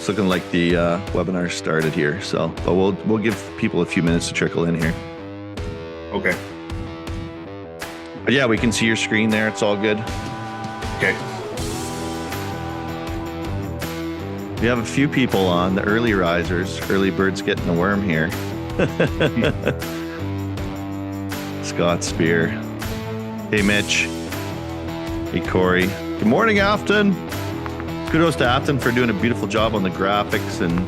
It's looking like the webinar started here. So, but we'll give people a few minutes to trickle in here. Okay. But yeah, we can see your screen there. It's all good. Okay. We have a few people on, the early risers, early birds getting the worm here. Scott Spear. Hey, Mitch. Hey, Corey. Good morning, Afton. Kudos to Afton for doing a beautiful job on the graphics and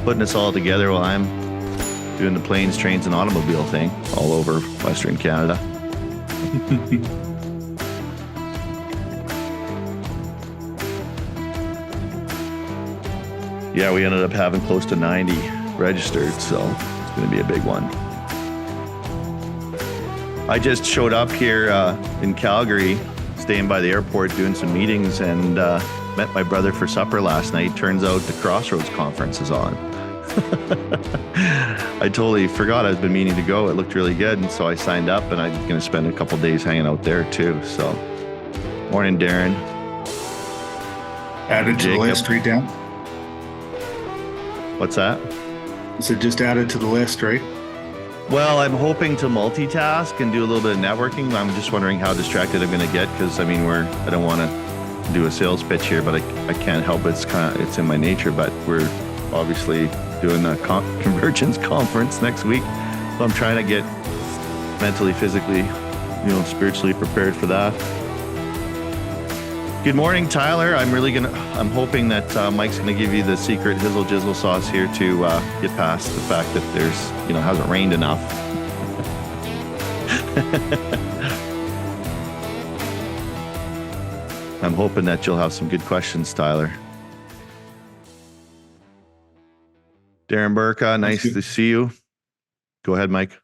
putting us all together while I'm doing the planes, trains, and automobile thing all over Western Canada. Yeah, we ended up having close to 90 registered, so it's going to be a big one. I just showed up here in Calgary, staying by the airport, doing some meetings, and met my brother for supper last night. Turns out the Crossroads conference is on. I totally forgot I've been meaning to go. It looked really good, and so I signed up, and I'm going to spend a couple days hanging out there too. So, morning, Darren. Added to the list, right down. What's that? Is it just added to the list, right? Well, I'm hoping to multitask and do a little bit of networking. I'm just wondering how distracted I'm going to get because I mean, I don't want to do a sales pitch here, but I can't help it. It's in my nature. But we're obviously doing a convergence conference next week, so I'm trying to get mentally, physically, spiritually prepared for that. Good morning, Tyler. I'm hoping that Mike's gonna give you the secret hizzle jizzle sauce here to get past the fact that there's, hasn't rained enough. I'm hoping that you'll have some good questions, Tyler. Darren Burka, nice to see you. Go ahead, Mike.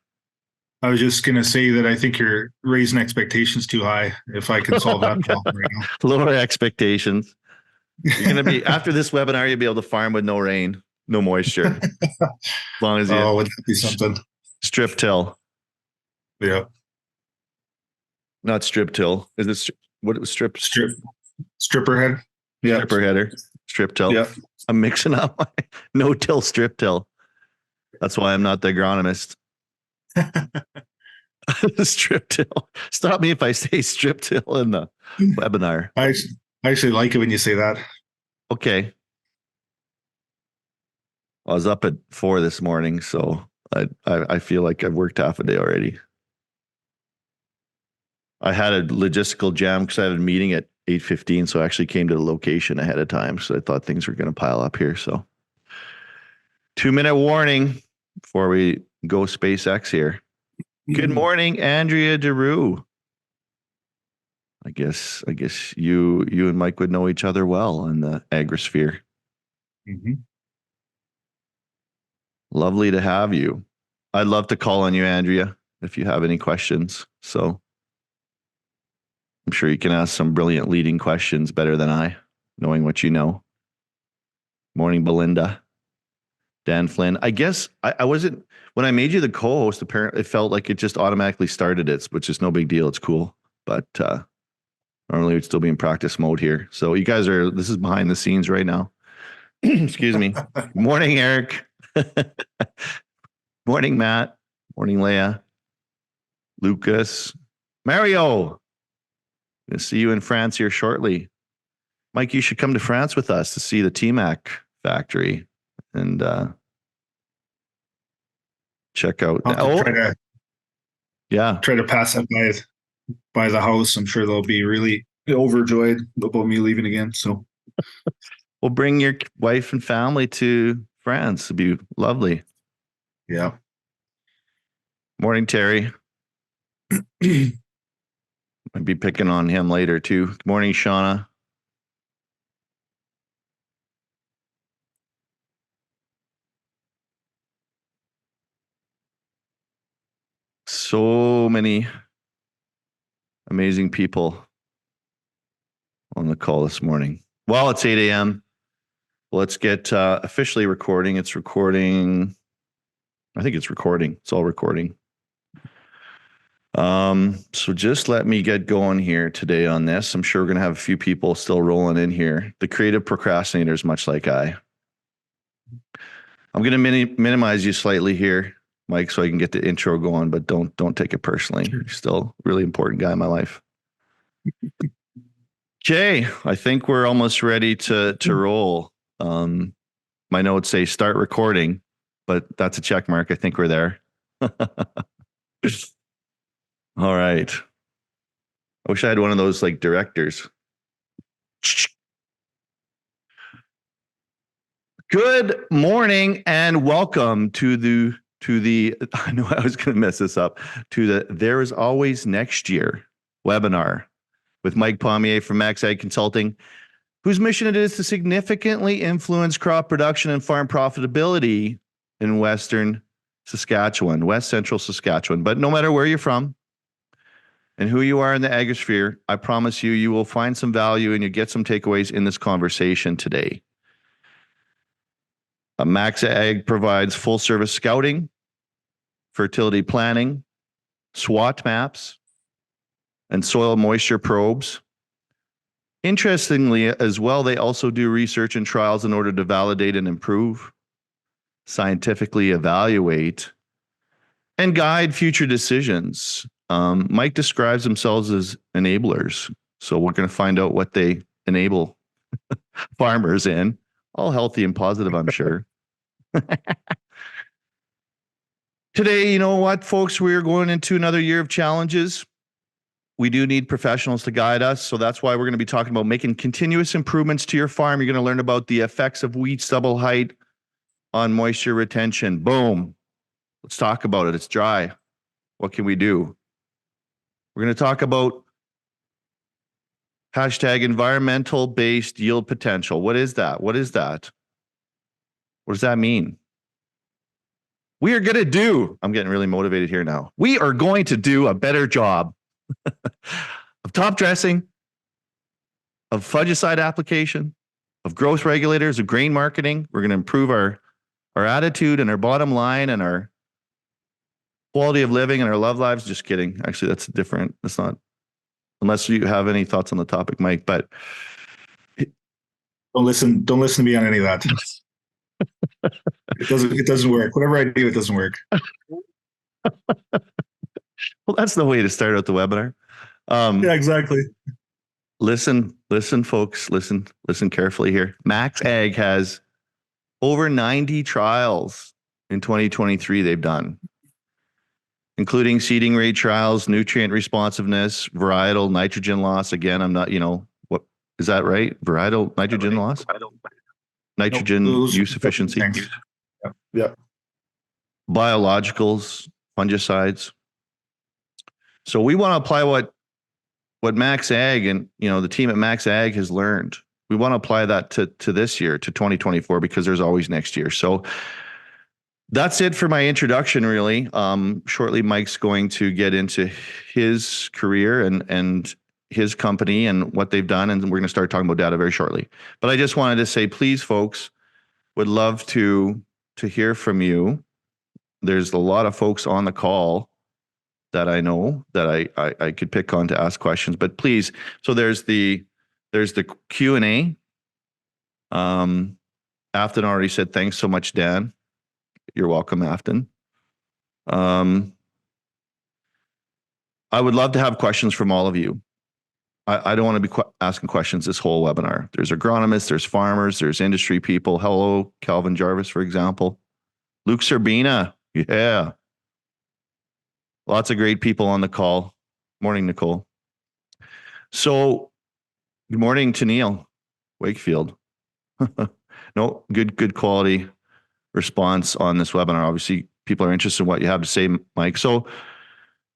I was just going to say that I think you're raising expectations too high. If I can solve that problem right now. Lower expectations. You're going to be, after this webinar, you'll be able to farm with no rain, no moisture. As long as you would that be something? Strip till. Yeah. Not strip till. Is it what it was stripper head? Yeah. Stripper header. Strip till. Yeah. I'm mixing up my no till strip till. That's why I'm not the agronomist. Strip till. Stop me if I say strip till in the webinar. I actually like it when you say that. Okay. I was up at 4 this morning, so I feel like I've worked half a day already. I had a logistical jam because I had a meeting at 8:15, so I actually came to the location ahead of time. So I thought things were going to pile up here. So 2-minute warning before we go SpaceX here. Good morning, Andrea DeRue. I guess you and Mike would know each other well in the agrosphere. Mm-hmm. Lovely to have you. I'd love to call on you, Andrea, if you have any questions. So I'm sure you can ask some brilliant leading questions better than I, knowing what you know. Morning, Belinda. Dan Flynn. I guess I wasn't, when I made you the co-host, apparently it felt like it just automatically started it, which is no big deal. It's cool. But normally we'd still be in practice mode here. So you guys this is behind the scenes right now. Excuse me. Morning, Eric. Morning, Matt. Morning, Leah. Lucas. Mario. Gonna see you in France here shortly. Mike, you should come to France with us to see the T-Mac factory and check out. Try to pass that by the house. I'm sure they'll be really overjoyed about me leaving again. So we'll bring your wife and family to France. It'd be lovely. Yeah. Morning, Terry. I'd be picking on him later too. Good morning, Shauna. So many amazing people on the call this morning. Well, it's 8 a.m. Let's get officially recording. It's recording. I think it's recording. It's all recording. So just let me get going here today on this. I'm sure we're going to have a few people still rolling in here. The creative procrastinators, much like I. I'm going to minimize you slightly here, Mike, so I can get the intro going, but don't take it personally. You're still a really important guy in my life. Okay, I think we're almost ready to roll. My notes say start recording, but that's a check mark. I think we're there. All right. I wish I had one of those like directors. Good morning and welcome to the I know I was going to mess this up, to the There Is Always Next Year webinar with Mike Palmier from Max Ag Consulting, whose mission it is to significantly influence crop production and farm profitability in Western Saskatchewan, West Central Saskatchewan. But no matter where you're from and who you are in the agrosphere, I promise you will find some value and you get some takeaways in this conversation today. Max Ag provides full service scouting, fertility planning, SWOT maps, and soil moisture probes. Interestingly, as well, they also do research and trials in order to validate and improve, scientifically evaluate, and guide future decisions. Mike describes themselves as enablers. So we're going to find out what they enable farmers in. All healthy and positive, I'm sure. Today, you know what, folks, we're going into another year of challenges. We do need professionals to guide us. So that's why we're going to be talking about making continuous improvements to your farm. You're going to learn about the effects of wheat stubble height on moisture retention. Boom. Let's talk about it. It's dry. What can we do? We're going to talk about hashtag environmental based yield potential. What is that? What is that? What does that mean? We are going to do, I'm getting really motivated here now. We are going to do a better job of top dressing, of fungicide application, of growth regulators, of grain marketing. We're going to improve our attitude and our bottom line and our quality of living and our love lives. Just kidding. Actually, that's different. That's not, unless you have any thoughts on the topic, Mike, but don't listen to me on any of that. It doesn't work. Whatever I do, it doesn't work. Well, that's the way to start out the webinar. Yeah, exactly. Listen, folks, listen carefully here. Max Ag has over 90 trials in 2023 they've done, including seeding rate trials, nutrient responsiveness, varietal nitrogen loss. Again, I'm not, what is that right? Varietal nitrogen loss? Nitrogen use efficiency. Yeah. Biologicals, fungicides. So we want to apply what Max Ag and the team at Max Ag has learned. We want to apply that to this year, to 2024, because there's always next year. So that's it for my introduction, really. Shortly, Mike's going to get into his career and his company and what they've done, and we're going to start talking about data very shortly. But I just wanted to say, please, folks, would love to hear from you. There's a lot of folks on the call that I know that I could pick on to ask questions, but please. So there's the Q&A. Afton already said, thanks so much, Dan. You're welcome, Afton. I would love to have questions from all of you. I don't want to be asking questions this whole webinar. There's agronomists, there's farmers, there's industry people. Hello, Calvin Jarvis, for example. Luke Serbina. Yeah. Lots of great people on the call. Morning, Nicole. So good morning to Neil Wakefield. No, good quality response on this webinar. Obviously, people are interested in what you have to say, Mike. So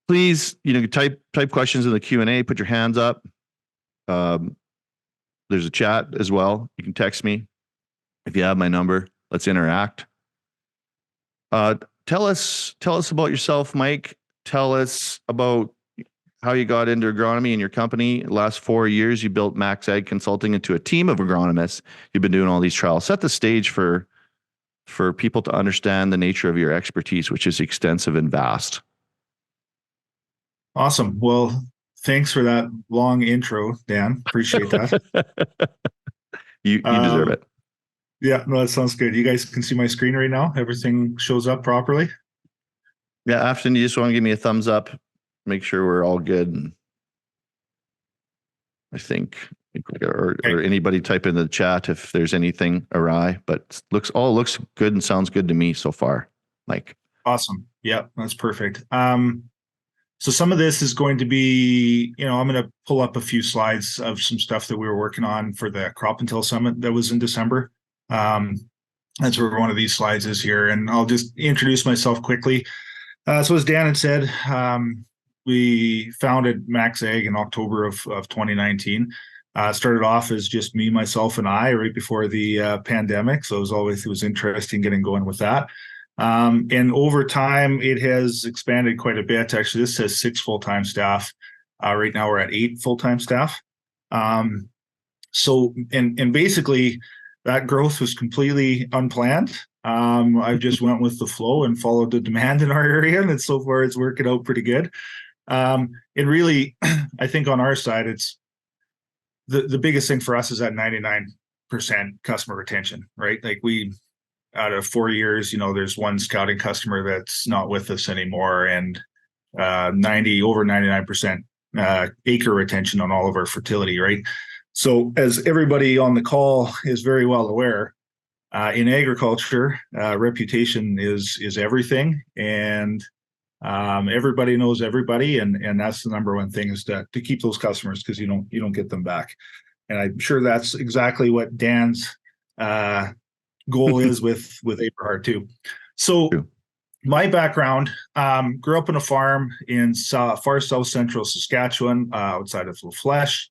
please, type questions in the Q&A, put your hands up. There's a chat as well. You can text me if you have my number. Let's interact. Tell us about yourself, Mike. Tell us about how you got into agronomy in your company. The last 4 years, you built Max Ag Consulting into a team of agronomists. You've been doing all these trials. Set the stage for people to understand the nature of your expertise, which is extensive and vast. Awesome. Well, thanks for that long intro, Dan. Appreciate that. You deserve it. Yeah, no, that sounds good. You guys can see my screen right now. Everything shows up properly. Yeah, Afton, you just want to give me a thumbs up, make sure we're all good. And I think, Okay, or anybody type in the chat if there's anything awry, but looks good and sounds good to me so far. Mike. awesome. Yeah, that's perfect. So some of this is going to be, I'm going to pull up a few slides of some stuff that we were working on for the Crop Until Summit that was in December. Um, that's where one of these slides is here, and I'll just introduce myself quickly. So as Dan had said, we founded Max Ag in October of 2019. Started off as just me, myself, and I right before the pandemic. So it was interesting getting going with that. And over time, it has expanded quite a bit. Actually, this says 6 full-time staff. Right now, we're at 8 full-time staff. And basically, that growth was completely unplanned. I just went with the flow and followed the demand in our area, and so far it's working out pretty good. And really, I think on our side, it's the biggest thing for us is that 99% customer retention, right? Like out of 4 years, there's one scouting customer that's not with us anymore, and over 99% acre retention on all of our fertility, right? So as everybody on the call is very well aware, in agriculture, reputation is everything, and everybody knows everybody, and that's the number one thing, is to keep those customers, because you don't get them back. And I'm sure that's exactly what Dan's goal is with Aberhart too. So my background, grew up on a farm in far south central Saskatchewan, outside of La Flèche.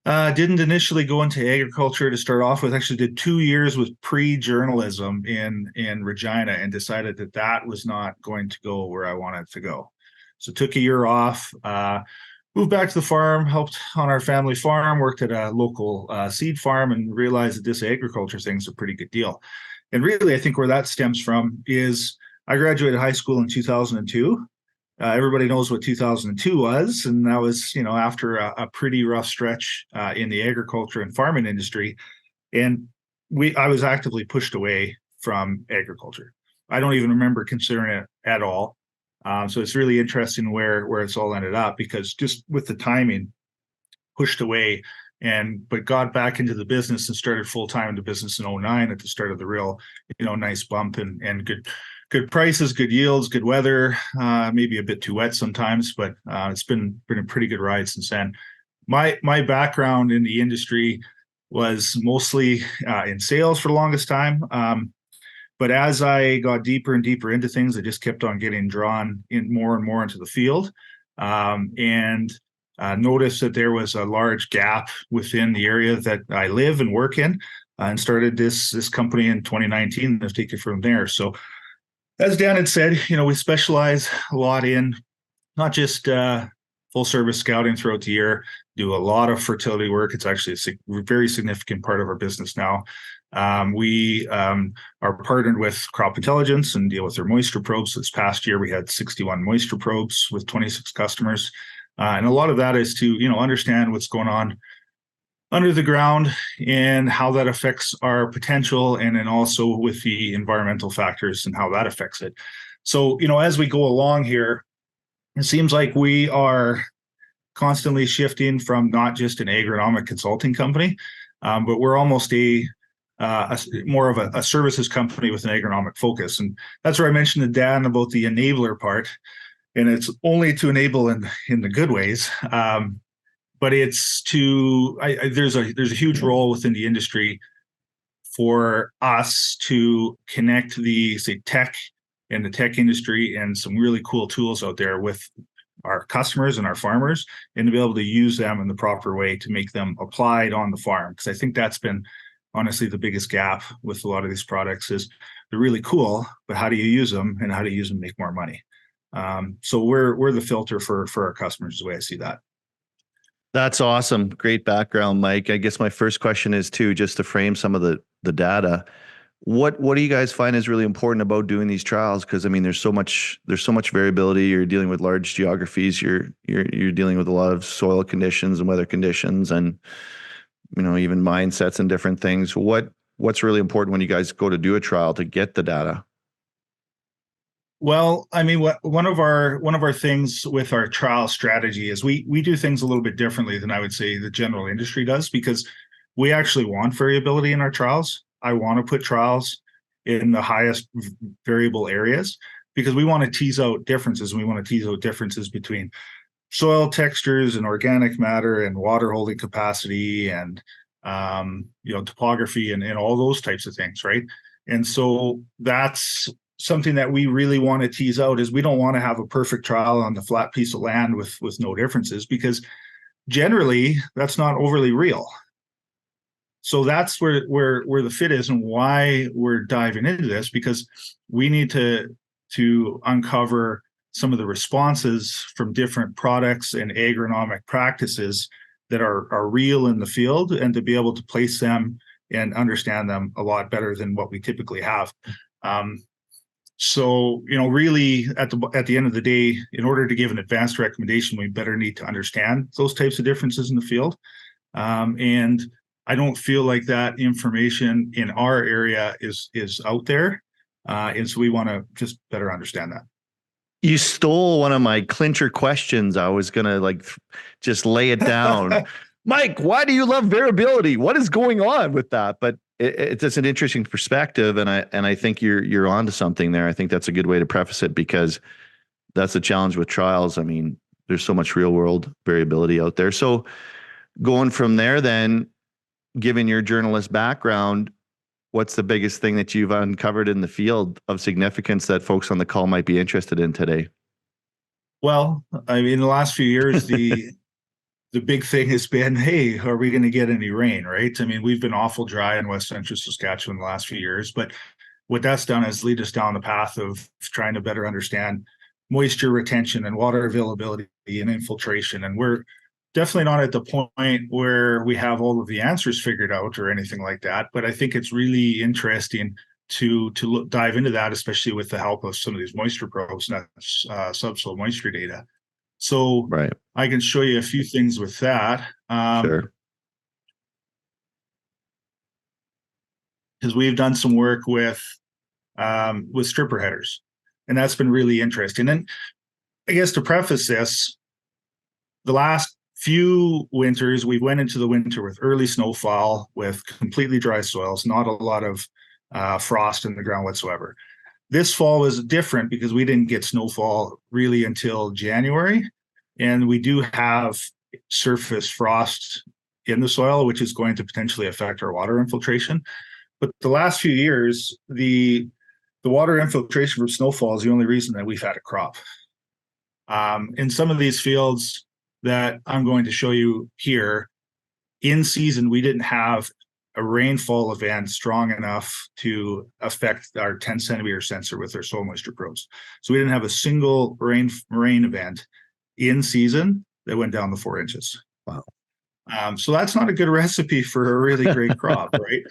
Didn't initially go into agriculture to start off with. Actually did 2 years with pre-journalism in Regina, and decided that was not going to go where I wanted to go. So took a year off, moved back to the farm, helped on our family farm, worked at a local seed farm, and realized that this agriculture thing is a pretty good deal. And really, I think where that stems from is I graduated high school in 2002. Everybody knows what 2002 was, and that was, after a pretty rough stretch in the agriculture and farming industry. And I was actively pushed away from agriculture. I don't even remember considering it at all. So it's really interesting where it's all ended up, because just with the timing, pushed away, but got back into the business and started full time in the business in 2009 at the start of the real, nice bump and good prices, good yields, good weather. Maybe a bit too wet sometimes, but it's been a pretty good ride since then. My background in the industry was mostly in sales for the longest time. But as I got deeper and deeper into things, I just kept on getting drawn in more and more into the field, and noticed that there was a large gap within the area that I live and work in, and started this company in 2019, and I've taken it from there. So as Dan had said, we specialize a lot in not just full service scouting throughout the year, do a lot of fertility work. It's actually a very significant part of our business now. We are partnered with Crop Intelligence and deal with their moisture probes. This past year, we had 61 moisture probes with 26 customers. And a lot of that is to, understand what's going on under the ground and how that affects our potential, and then also with the environmental factors and how that affects it. So, as we go along here, it seems like we are constantly shifting from not just an agronomic consulting company, but we're almost more of a services company with an agronomic focus. And that's where I mentioned to Dan about the enabler part. And it's only to enable in the good ways. But it's there's a huge role within the industry for us to connect the tech and the tech industry and some really cool tools out there with our customers and our farmers, and to be able to use them in the proper way to make them applied on the farm. Because I think that's been honestly the biggest gap with a lot of these products, is they're really cool, but how do you use them, and how do you use them to make more money? So we're the filter for our customers, is the way I see that. That's awesome. Great background, Mike. I guess my first question is too, just to frame some of the data. What do you guys find is really important about doing these trials? Because I mean, there's so much variability. You're dealing with large geographies. You're dealing with a lot of soil conditions and weather conditions, and even mindsets and different things. What what's really important when you guys go to do a trial to get the data? Well, I mean, one of our things with our trial strategy is we do things a little bit differently than I would say the general industry does, because we actually want variability in our trials. I want to put trials in the highest variable areas because we want to tease out differences. We want to tease out differences between soil textures and organic matter and water holding capacity and topography and all those types of things, right? And so that's something that we really want to tease out. Is we don't want to have a perfect trial on the flat piece of land with no differences, because generally that's not overly real. So that's where the fit is and why we're diving into this, because we need to uncover some of the responses from different products and agronomic practices that are real in the field, and to be able to place them and understand them a lot better than what we typically have. So, really at the end of the day, in order to give an advanced recommendation, we better need to understand those types of differences in the field. And I don't feel like that information in our area is out there. And so we want to just better understand that. You stole one of my clincher questions. I was going to just lay it down. Mike, why do you love variability? What is going on with that? But it's an interesting perspective, and I think you're onto something there. I think that's a good way to preface it, because that's the challenge with trials. I mean, there's so much real world variability out there. So going from there, then, given your journalist background, what's the biggest thing that you've uncovered in the field of significance that folks on the call might be interested in today? Well, I mean, in the last few years, the big thing has been, hey, are we going to get any rain, right? I mean, we've been awful dry in West Central Saskatchewan the last few years, but what that's done is lead us down the path of trying to better understand moisture retention and water availability and infiltration. And we're definitely not at the point where we have all of the answers figured out or anything like that, but I think it's really interesting to dive into that, especially with the help of some of these moisture probes, subsoil moisture data. So right. I can show you a few things with that. Sure. Because we've done some work with stripper headers, and that's been really interesting. And I guess to preface this, the last few winters, we went into the winter with early snowfall, with completely dry soils, not a lot of frost in the ground whatsoever. This fall was different because we didn't get snowfall really until January, and we do have surface frost in the soil, which is going to potentially affect our water infiltration. But the last few years, the water infiltration from snowfall is the only reason that we've had a crop. In some of these fields that I'm going to show you here, in season, we didn't have a rainfall event strong enough to affect our 10 centimeter sensor with our soil moisture probes. So we didn't have a single rain event in season that went down the 4 inches. Wow. So that's not a good recipe for a really great crop, right?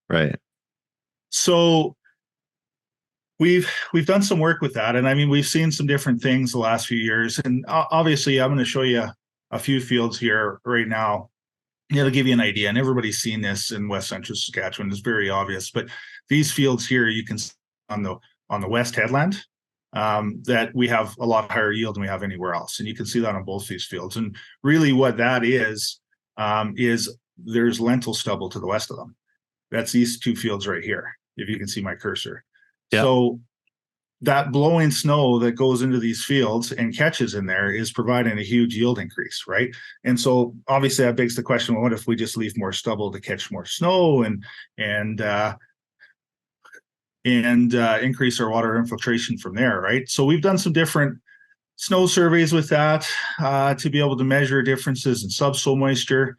Right. So we've done some work with that, and I mean, we've seen some different things the last few years. And obviously, I'm going to show you a few fields here right now. To give you an idea, and everybody's seen this in West Central Saskatchewan. It's very obvious, but these fields here, you can see on the West Headland, that we have a lot higher yield than we have anywhere else, and you can see that on both these fields. And really, what that is there's lentil stubble to the west of them. That's these two fields right here, if you can see my cursor. Yeah. So that blowing snow that goes into these fields and catches in there is providing a huge yield increase, right? And so obviously that begs the question, well, what if we just leave more stubble to catch more snow and increase our water infiltration from there, right? So we've done some different snow surveys with that to be able to measure differences in subsoil moisture.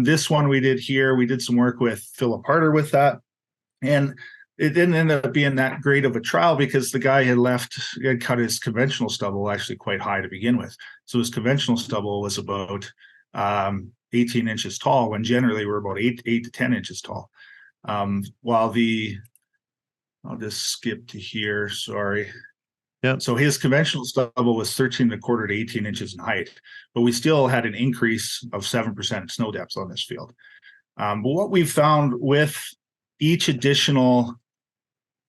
This one we did here, we did some work with Philip Harder with that. And it didn't end up being that great of a trial because the guy had cut his conventional stubble actually quite high to begin with. So his conventional stubble was about 18 inches tall, when generally we're about 8 to 10 inches tall. I'll just skip to here, sorry. Yeah. So his conventional stubble was 13 and a quarter to 18 inches in height, but we still had an increase of 7% snow depth on this field. But what we've found with each additional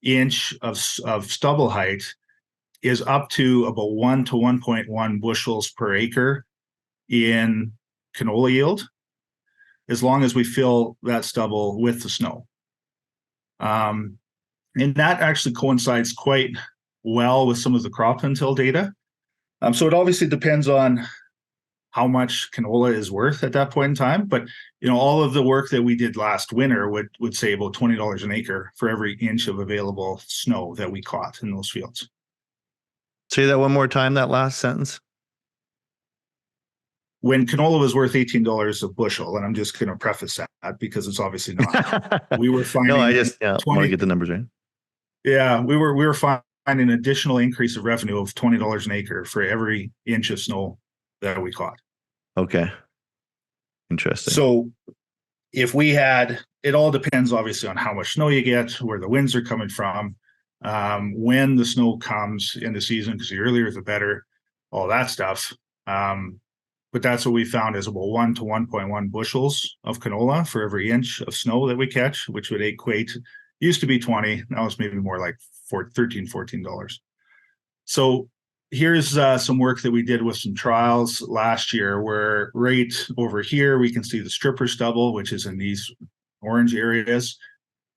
inch of stubble height is up to about 1 to 1.1 bushels per acre in canola yield, as long as we fill that stubble with the snow. And that actually coincides quite well with some of the crop intel data. So it obviously depends on how much canola is worth at that point in time. But all of the work that we did last winter would say about $20 an acre for every inch of available snow that we caught in those fields. Say that one more time, that last sentence. When canola was worth $18 a bushel, and I'm just going to preface that because it's obviously not. We were finding no, I just want to get the numbers right. Yeah, we were finding an additional increase of revenue of $20 an acre for every inch of snow that we caught. Okay. Interesting. So if we had, it all depends obviously on how much snow you get, where the winds are coming from, when the snow comes in the season, because the earlier the better, all that stuff. But that's what we found is about 1 to 1.1 bushels of canola for every inch of snow that we catch, which would equate, used to be 20, now it's maybe more like $13, $14. So here's some work that we did with some trials last year, where right over here, we can see the stripper stubble, which is in these orange areas.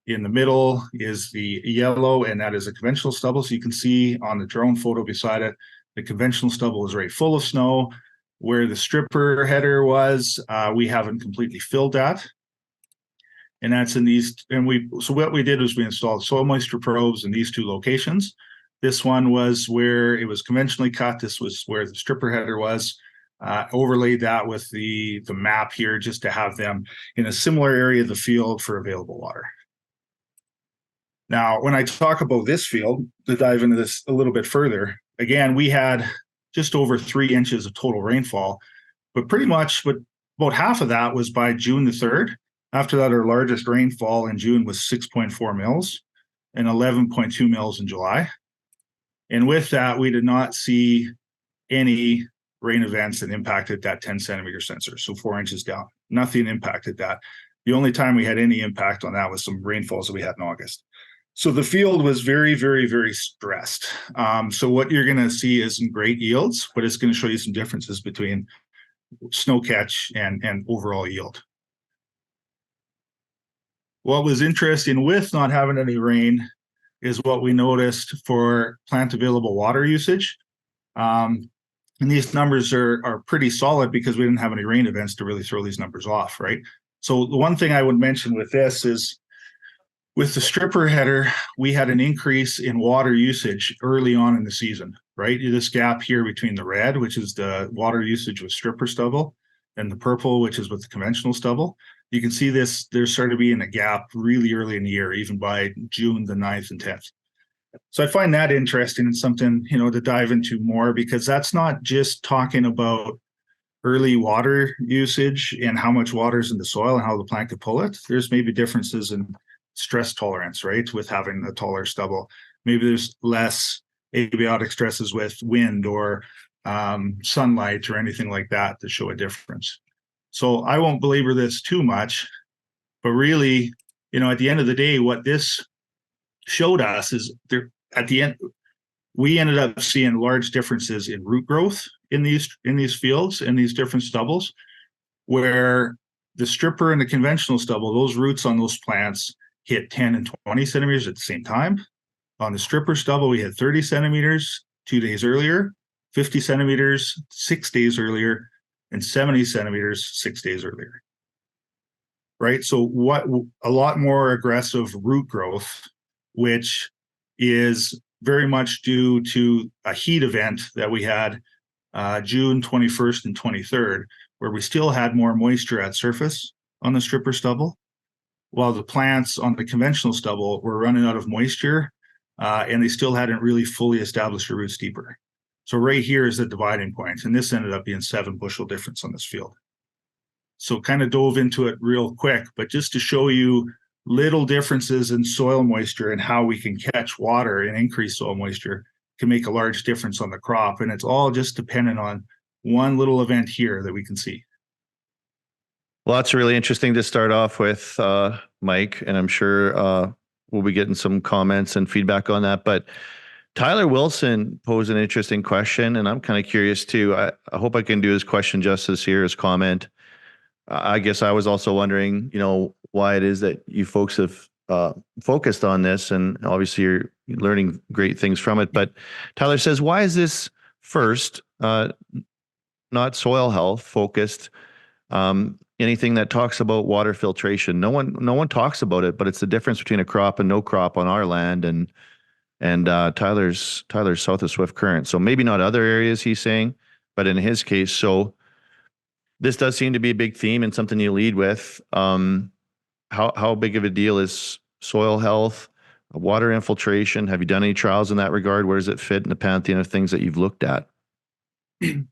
In the middle is the yellow, and that is a conventional stubble. So you can see on the drone photo beside it, the conventional stubble is right full of snow. Where the stripper header was, we haven't completely filled that. And that's in these, so what we did was we installed soil moisture probes in these two locations. This one was where it was conventionally cut. This was where the stripper header was. Overlaid that with the map here just to have them in a similar area of the field for available water. Now, when I talk about this field, to dive into this a little bit further, again, we had just over 3 inches of total rainfall, but pretty much about half of that was by June the 3rd. After that, our largest rainfall in June was 6.4 mils and 11.2 mils in July. And with that, we did not see any rain events that impacted that 10 centimeter sensor, so 4 inches down. Nothing impacted that. The only time we had any impact on that was some rainfalls that we had in August. So the field was very, very, very stressed. So what you're going to see is some great yields, but it's going to show you some differences between snow catch and overall yield. What was interesting with not having any rain is what we noticed for plant available water usage. And these numbers are pretty solid because we didn't have any rain events to really throw these numbers off, right? So the one thing I would mention with this is, with the stripper header, we had an increase in water usage early on in the season, right? This gap here between the red, which is the water usage with stripper stubble, and the purple, which is with the conventional stubble. You can see this, there's started being a gap really early in the year, even by June the 9th and 10th. So I find that interesting and something, to dive into more, because that's not just talking about early water usage and how much water is in the soil and how the plant could pull it. There's maybe differences in stress tolerance, right? With having a taller stubble, maybe there's less abiotic stresses with wind or sunlight or anything like that to show a difference. So I won't belabor this too much, but really, at the end of the day, what this showed us is there at the end, we ended up seeing large differences in root growth in these fields, in these different stubbles, where the stripper and the conventional stubble, those roots on those plants hit 10 and 20 centimeters at the same time. On the stripper stubble, we had 30 centimeters 2 days earlier, 50 centimeters 6 days earlier, and 70 centimeters 6 days earlier. Right? So a lot more aggressive root growth, which is very much due to a heat event that we had June 21st and 23rd, where we still had more moisture at surface on the stripper stubble, while the plants on the conventional stubble were running out of moisture, and they still hadn't really fully established their roots deeper. So right here is the dividing point, and this ended up being 7 bushel difference on this field. So kind of dove into it real quick, but just to show you little differences in soil moisture and how we can catch water and increase soil moisture can make a large difference on the crop. And it's all just dependent on one little event here that we can see. Well, that's really interesting to start off with. Mike, and I'm sure we'll be getting some comments and feedback on that. But Tyler Wilson posed an interesting question, and I'm kind of curious too. I hope I can do his question justice here, his comment. I guess I was also wondering, why it is that you folks have focused on this, and obviously you're learning great things from it. But Tyler says, why is this first, not soil health focused? Anything that talks about water filtration, no one talks about it, but it's the difference between a crop and no crop on our land, and Tyler's south of Swift Current. So maybe not other areas he's saying, but in his case, so this does seem to be a big theme and something you lead with. How big of a deal is soil health, water infiltration? Have you done any trials in that regard? Where does it fit in the pantheon of things that you've looked at? The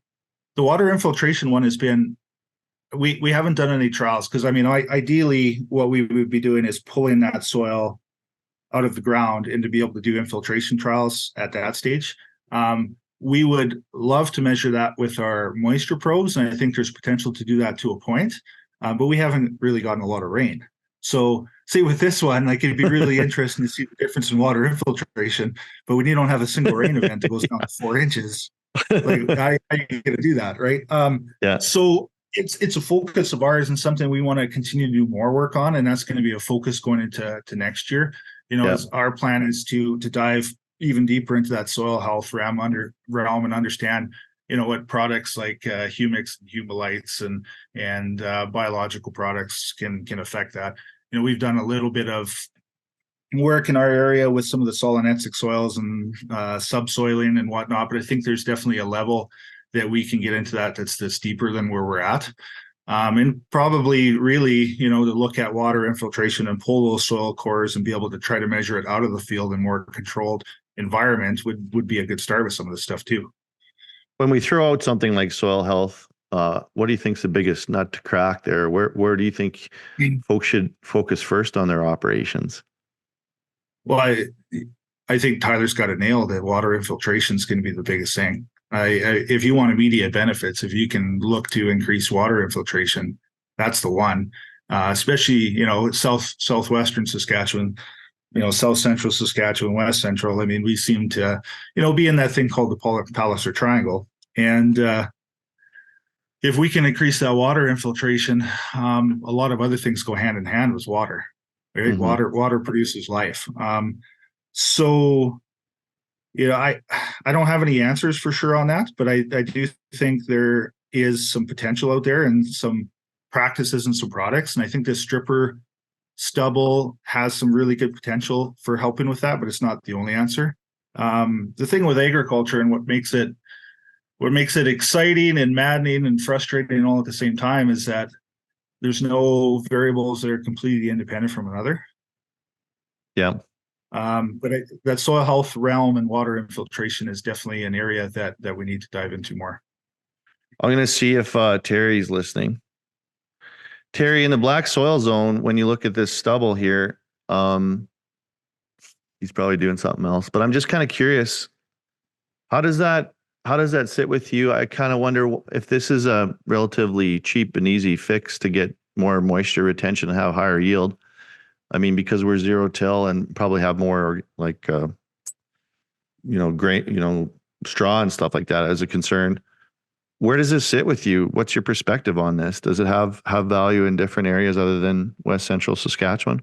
water infiltration one has been, we haven't done any trials because ideally what we would be doing is pulling that soil out of the ground and to be able to do infiltration trials at that stage. We would love to measure that with our moisture probes, and I think there's potential to do that to a point, but we haven't really gotten a lot of rain. So see with this one, like it'd be really interesting to see the difference in water infiltration, but when you don't have a single rain event that goes down to 4 inches, like how are you going to do that, right? Yeah. So it's a focus of ours and something we want to continue to do more work on, and that's going to be a focus going into next year. As our plan is to dive even deeper into that soil health realm and understand, what products like humics, humolites, and biological products can affect that. We've done a little bit of work in our area with some of the solonetzic soils and subsoiling and whatnot, but I think there's definitely a level that we can get into that's deeper than where we're at. And probably really, to look at water infiltration and pull those soil cores and be able to try to measure it out of the field in more controlled environment would be a good start with some of this stuff too. When we throw out something like soil health, what do you think is the biggest nut to crack there? Where do you think folks should focus first on their operations? Well, I think Tyler's got it nailed that water infiltration is going to be the biggest thing. If you want immediate benefits, if you can look to increase water infiltration, that's the one. Especially, southwestern Saskatchewan, south central Saskatchewan, west central. We seem to, be in that thing called the Palliser Triangle. And if we can increase that water infiltration, a lot of other things go hand in hand with water. Right? Mm-hmm. Water produces life. So I don't have any answers for sure on that, but I do think there is some potential out there and some practices and some products. And I think this stripper stubble has some really good potential for helping with that, but it's not the only answer. The thing with agriculture and what makes it exciting and maddening and frustrating all at the same time is that there's no variables that are completely independent from another. Yeah. But that soil health realm and water infiltration is definitely an area that we need to dive into more. I'm going to see if Terry's listening. Terry, in the black soil zone, when you look at this stubble here, he's probably doing something else, but I'm just kind of curious, how does that sit with you? I kind of wonder if this is a relatively cheap and easy fix to get more moisture retention and have higher yield. Because we're zero till and probably have more like, grain, straw and stuff like that as a concern. Where does this sit with you? What's your perspective on this? Does it have value in different areas other than West Central Saskatchewan?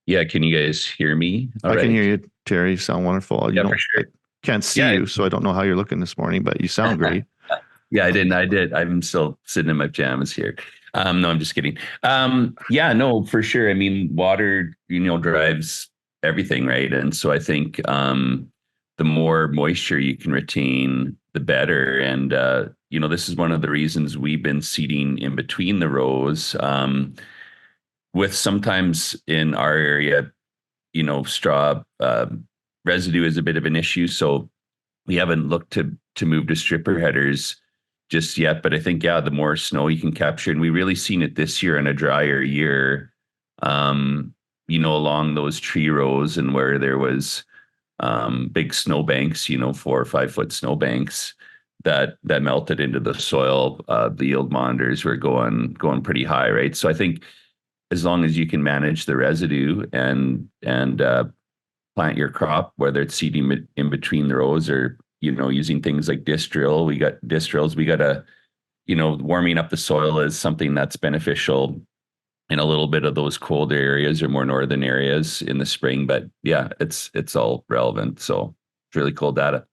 Yeah. Can you guys hear me? I can hear you, Terry. You sound wonderful. Yeah, for sure. I can't see you, so I don't know how you're looking this morning, but you sound great. Yeah, I did. I'm still sitting in my pajamas here. No, I'm just kidding. Yeah, no, for sure. Water, drives everything, right? And so I think the more moisture you can retain, the better. And, this is one of the reasons we've been seeding in between the rows. With sometimes in our area, straw residue is a bit of an issue. So we haven't looked to move to stripper headers just yet, but I think, the more snow you can capture, and we really seen it this year in a drier year, along those tree rows and where there was big snow banks, 4 or 5 foot snow banks that melted into the soil. The yield monitors were going pretty high, right? So I think as long as you can manage the residue and plant your crop, whether it's seeding in between the rows or, using things like disc drill. We got disc drills. We got warming up the soil is something that's beneficial in a little bit of those colder areas or more northern areas in the spring. But yeah, it's all relevant. So it's really cool data.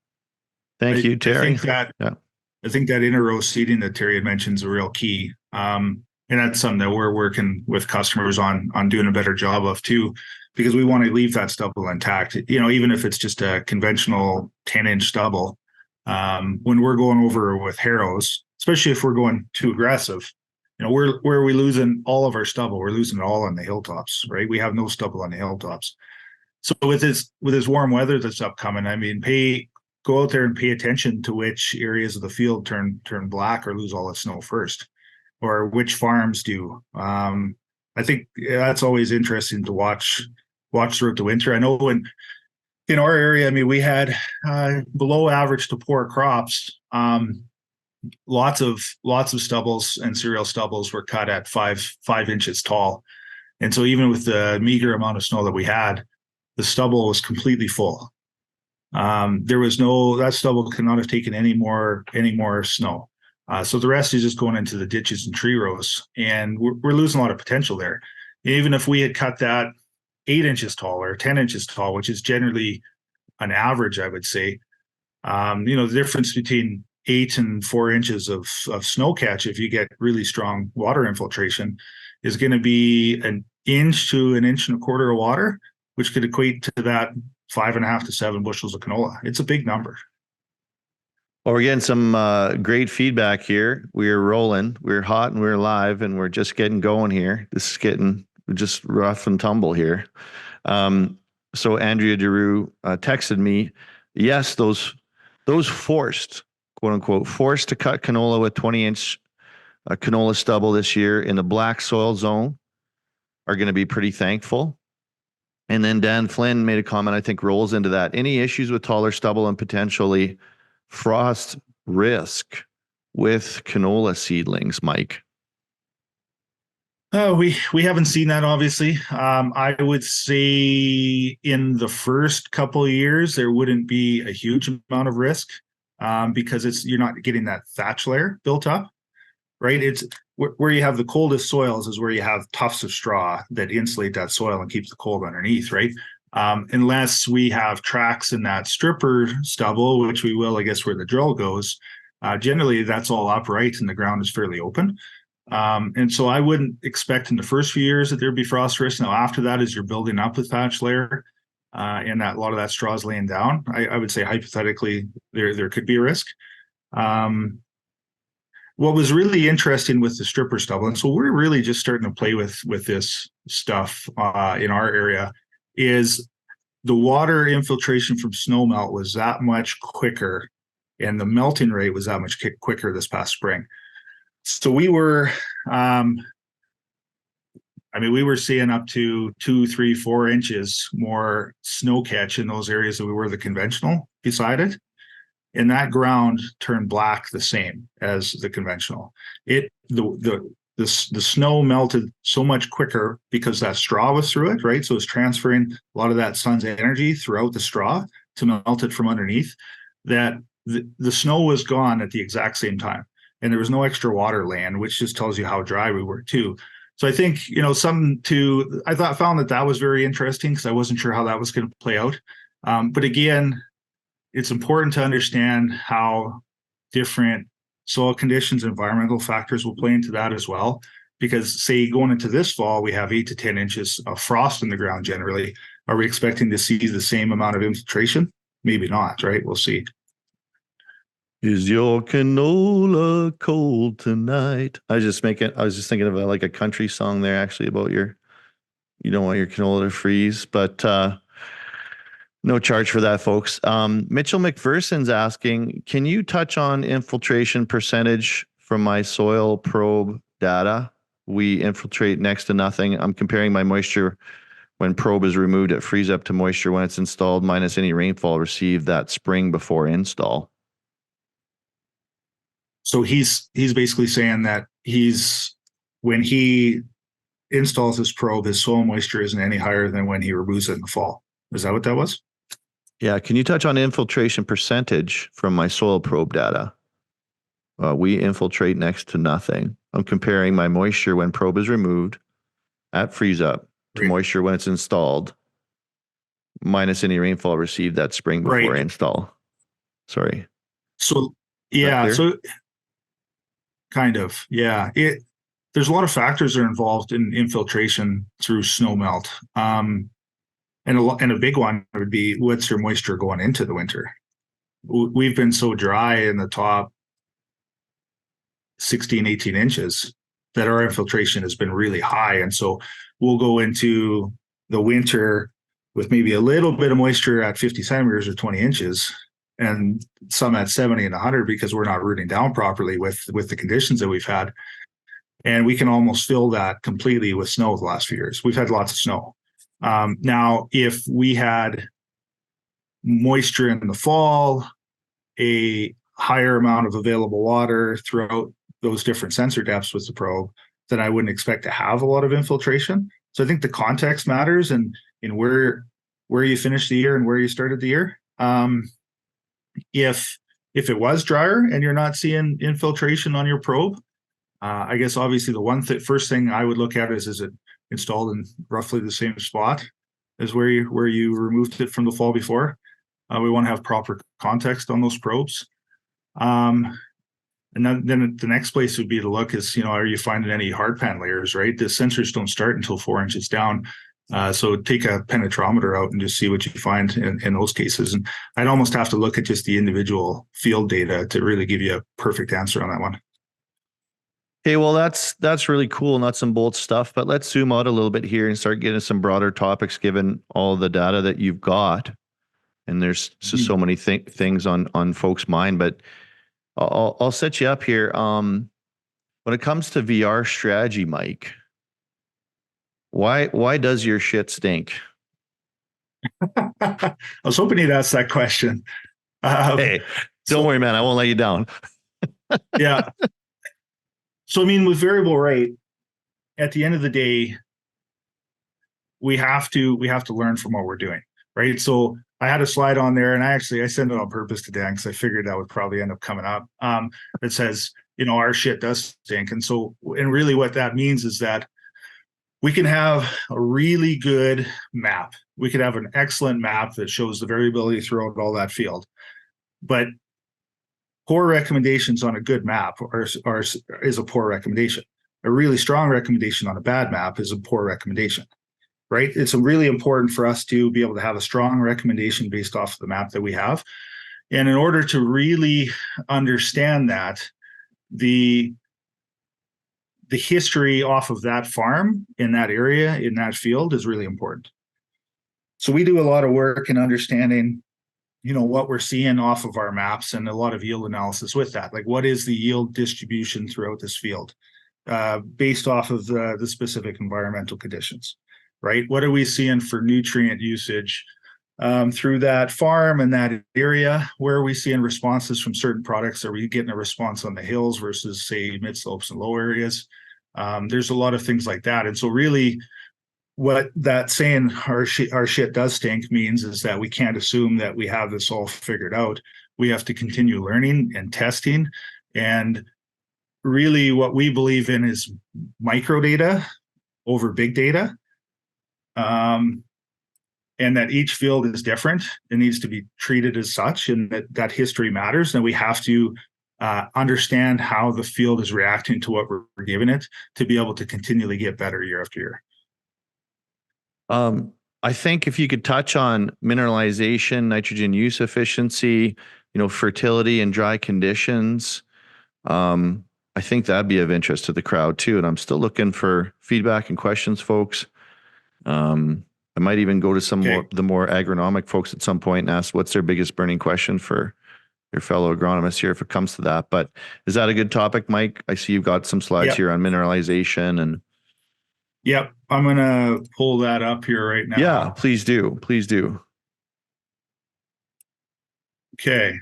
Thank you, Terry. I think that inner row seeding that Terry had mentioned is a real key. And that's something that we're working with customers on doing a better job of too, because we want to leave that stubble intact. Even if it's just a conventional 10-inch stubble, when we're going over with harrows, especially if we're going too aggressive, where are we losing all of our stubble? We're losing it all on the hilltops, right? We have no stubble on the hilltops. So with this warm weather that's upcoming, I mean, go out there and pay attention to which areas of the field turn black or lose all the snow first, or which farms do. I think that's always interesting to watch throughout the winter. I know in our area, I mean, we had below average to poor crops. Lots of stubbles and cereal stubbles were cut at 5 inches tall, and so even with the meager amount of snow that we had, the stubble was completely full. That stubble could not have taken any more snow. So the rest is just going into the ditches and tree rows, and we're losing a lot of potential there. Even if we had cut that 8 inches tall or 10 inches tall, which is generally an average, I would say, the difference between 8 and 4 inches of snow catch, if you get really strong water infiltration, is going to be an inch to an inch and a quarter of water, which could equate to that 5.5 to 7 bushels of canola. It's a big number. Well, we're getting some great feedback here. We're rolling. We're hot and we're live, and we're just getting going here. This is getting just rough and tumble here. So Andrea Giroux texted me, yes, those forced, quote unquote, forced to cut canola with 20-inch canola stubble this year in the black soil zone are going to be pretty thankful. And then Dan Flynn made a comment, I think rolls into that. Any issues with taller stubble and potentially frost risk with canola seedlings, Mike? We haven't seen that, obviously. I would say in the first couple of years, there wouldn't be a huge amount of risk because you're not getting that thatch layer built up, right? It's where you have the coldest soils is where you have tufts of straw that insulate that soil and keeps the cold underneath, right? Unless we have tracks in that stripper stubble, which we will, I guess, where the drill goes, generally that's all upright and the ground is fairly open. And so I wouldn't expect in the first few years that there'd be frost risk. Now, after that, as you're building up the thatch layer and that a lot of that straw is laying down, I would say hypothetically there could be a risk. What was really interesting with the stripper stubble, and so we're really just starting to play with this stuff in our area, is the water infiltration from snow melt was that much quicker, and the melting rate was that much quicker this past spring. So we were, we were seeing up to 2, 3, 4 inches more snow catch in those areas that we were the conventional beside it. And that ground turned black the same as the conventional. The snow melted so much quicker because that straw was through it, right? So it's transferring a lot of that sun's energy throughout the straw to melt it from underneath, that the snow was gone at the exact same time. And there was no extra water land, which just tells you how dry we were too. So I think, I found that was very interesting because I wasn't sure how that was going to play out. But again, it's important to understand how different soil conditions, environmental factors will play into that as well. Because say going into this fall, we have 8 to 10 inches of frost in the ground generally. Are we expecting to see the same amount of infiltration? Maybe not, right? We'll see. Is your canola cold tonight? I was just thinking of like a country song there actually about you don't want your canola to freeze, but no charge for that, folks. Mitchell McPherson's asking, can you touch on infiltration percentage from my soil probe data? We infiltrate next to nothing. I'm comparing my moisture when probe is removed at freeze up to moisture when it's installed minus any rainfall received that spring before install. So he's basically saying that when he installs his probe, his soil moisture isn't any higher than when he removes it in the fall. Is that what that was? Yeah. Can you touch on infiltration percentage from my soil probe data? We infiltrate next to nothing. I'm comparing my moisture when probe is removed at freeze up to Right. moisture when it's installed, minus any rainfall received that spring before I Right. install. Sorry. So Is that yeah, clear? so kind of, yeah. There's a lot of factors that are involved in infiltration through snow melt. And a big one would be what's your moisture going into the winter. We've been so dry in the top 16, 18 inches that our infiltration has been really high. And so we'll go into the winter with maybe a little bit of moisture at 50 centimeters or 20 inches, and some at 70 and 100 because we're not rooting down properly with the conditions that we've had. And we can almost fill that completely with snow the last few years. We've had lots of snow. Now, if we had moisture in the fall, a higher amount of available water throughout those different sensor depths with the probe, then I wouldn't expect to have a lot of infiltration. So I think the context matters, and in where you finished the year and where you started the year. If it was drier and you're not seeing infiltration on your probe, I guess obviously the first thing I would look at is it installed in roughly the same spot as where you removed it from the fall before. We want to have proper context on those probes. And then the next place would be to look is, are you finding any hard pan layers, right? The sensors don't start until 4 inches down. So take a penetrometer out and just see what you find in those cases. And I'd almost have to look at just the individual field data to really give you a perfect answer on that one. Okay, well, that's really cool, nuts and bolts stuff. But let's zoom out a little bit here and start getting some broader topics, given all the data that you've got. And there's so many things on folks' mind. But I'll set you up here. When it comes to VR strategy, Mike, why does your shit stink? I was hoping you'd ask that question. Hey, don't worry, man. I won't let you down. Yeah. So, I mean, with variable rate, at the end of the day, we have to learn from what we're doing, right? So I had a slide on there, and I sent it on purpose to Dan because I figured that would probably end up coming up. That says, our shit does stink. And so, and really what that means is that we can have a really good map. We could have an excellent map that shows the variability throughout all that field. But poor recommendations on a good map is a poor recommendation. A really strong recommendation on a bad map is a poor recommendation, right? It's really important for us to be able to have a strong recommendation based off of the map that we have. And in order to really understand that, the history off of that farm in that area, in that field, is really important. So we do a lot of work in understanding what we're seeing off of our maps, and a lot of yield analysis with that. Like, what is the yield distribution throughout this field based off of the specific environmental conditions, right? What are we seeing for nutrient usage through that farm and that area? Where are we seeing responses from certain products? Are we getting a response on the hills versus, say, mid slopes and low areas? There's a lot of things like that. And so really, what that saying our shit does stink means is that we can't assume that we have this all figured out. We have to continue learning and testing. And really what we believe in is micro data over big data. And that each field is different. It needs to be treated as such, and that history matters. And we have to understand how the field is reacting to what we're giving it to be able to continually get better year after year. I think if you could touch on mineralization, nitrogen use efficiency, fertility in dry conditions, I think that'd be of interest to the crowd too. And I'm still looking for feedback and questions, folks. I might even go to the more agronomic folks at some point and ask what's their biggest burning question for your fellow agronomists here if it comes to that. But is that a good topic, Mike? I see you've got some slides here on mineralization and. Yep. I'm going to pull that up here right now. Yeah, please do. Please do. Okay.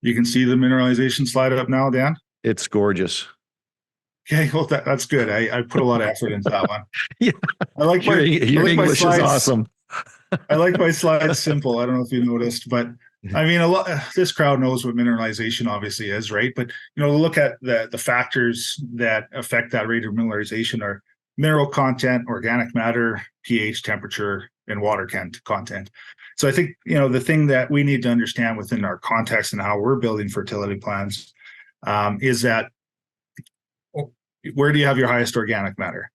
You can see the mineralization slide up now, Dan? It's gorgeous. Okay, well that's good. I put a lot of effort into that one. Yeah. I like my Your English is awesome. I like my slides simple. I don't know if you noticed, but I mean, a lot. This crowd knows what mineralization obviously is, right? But look at the factors that affect that rate of mineralization are mineral content, organic matter, pH, temperature, and water content. So I think the thing that we need to understand within our context and how we're building fertility plans is that where do you have your highest organic matter?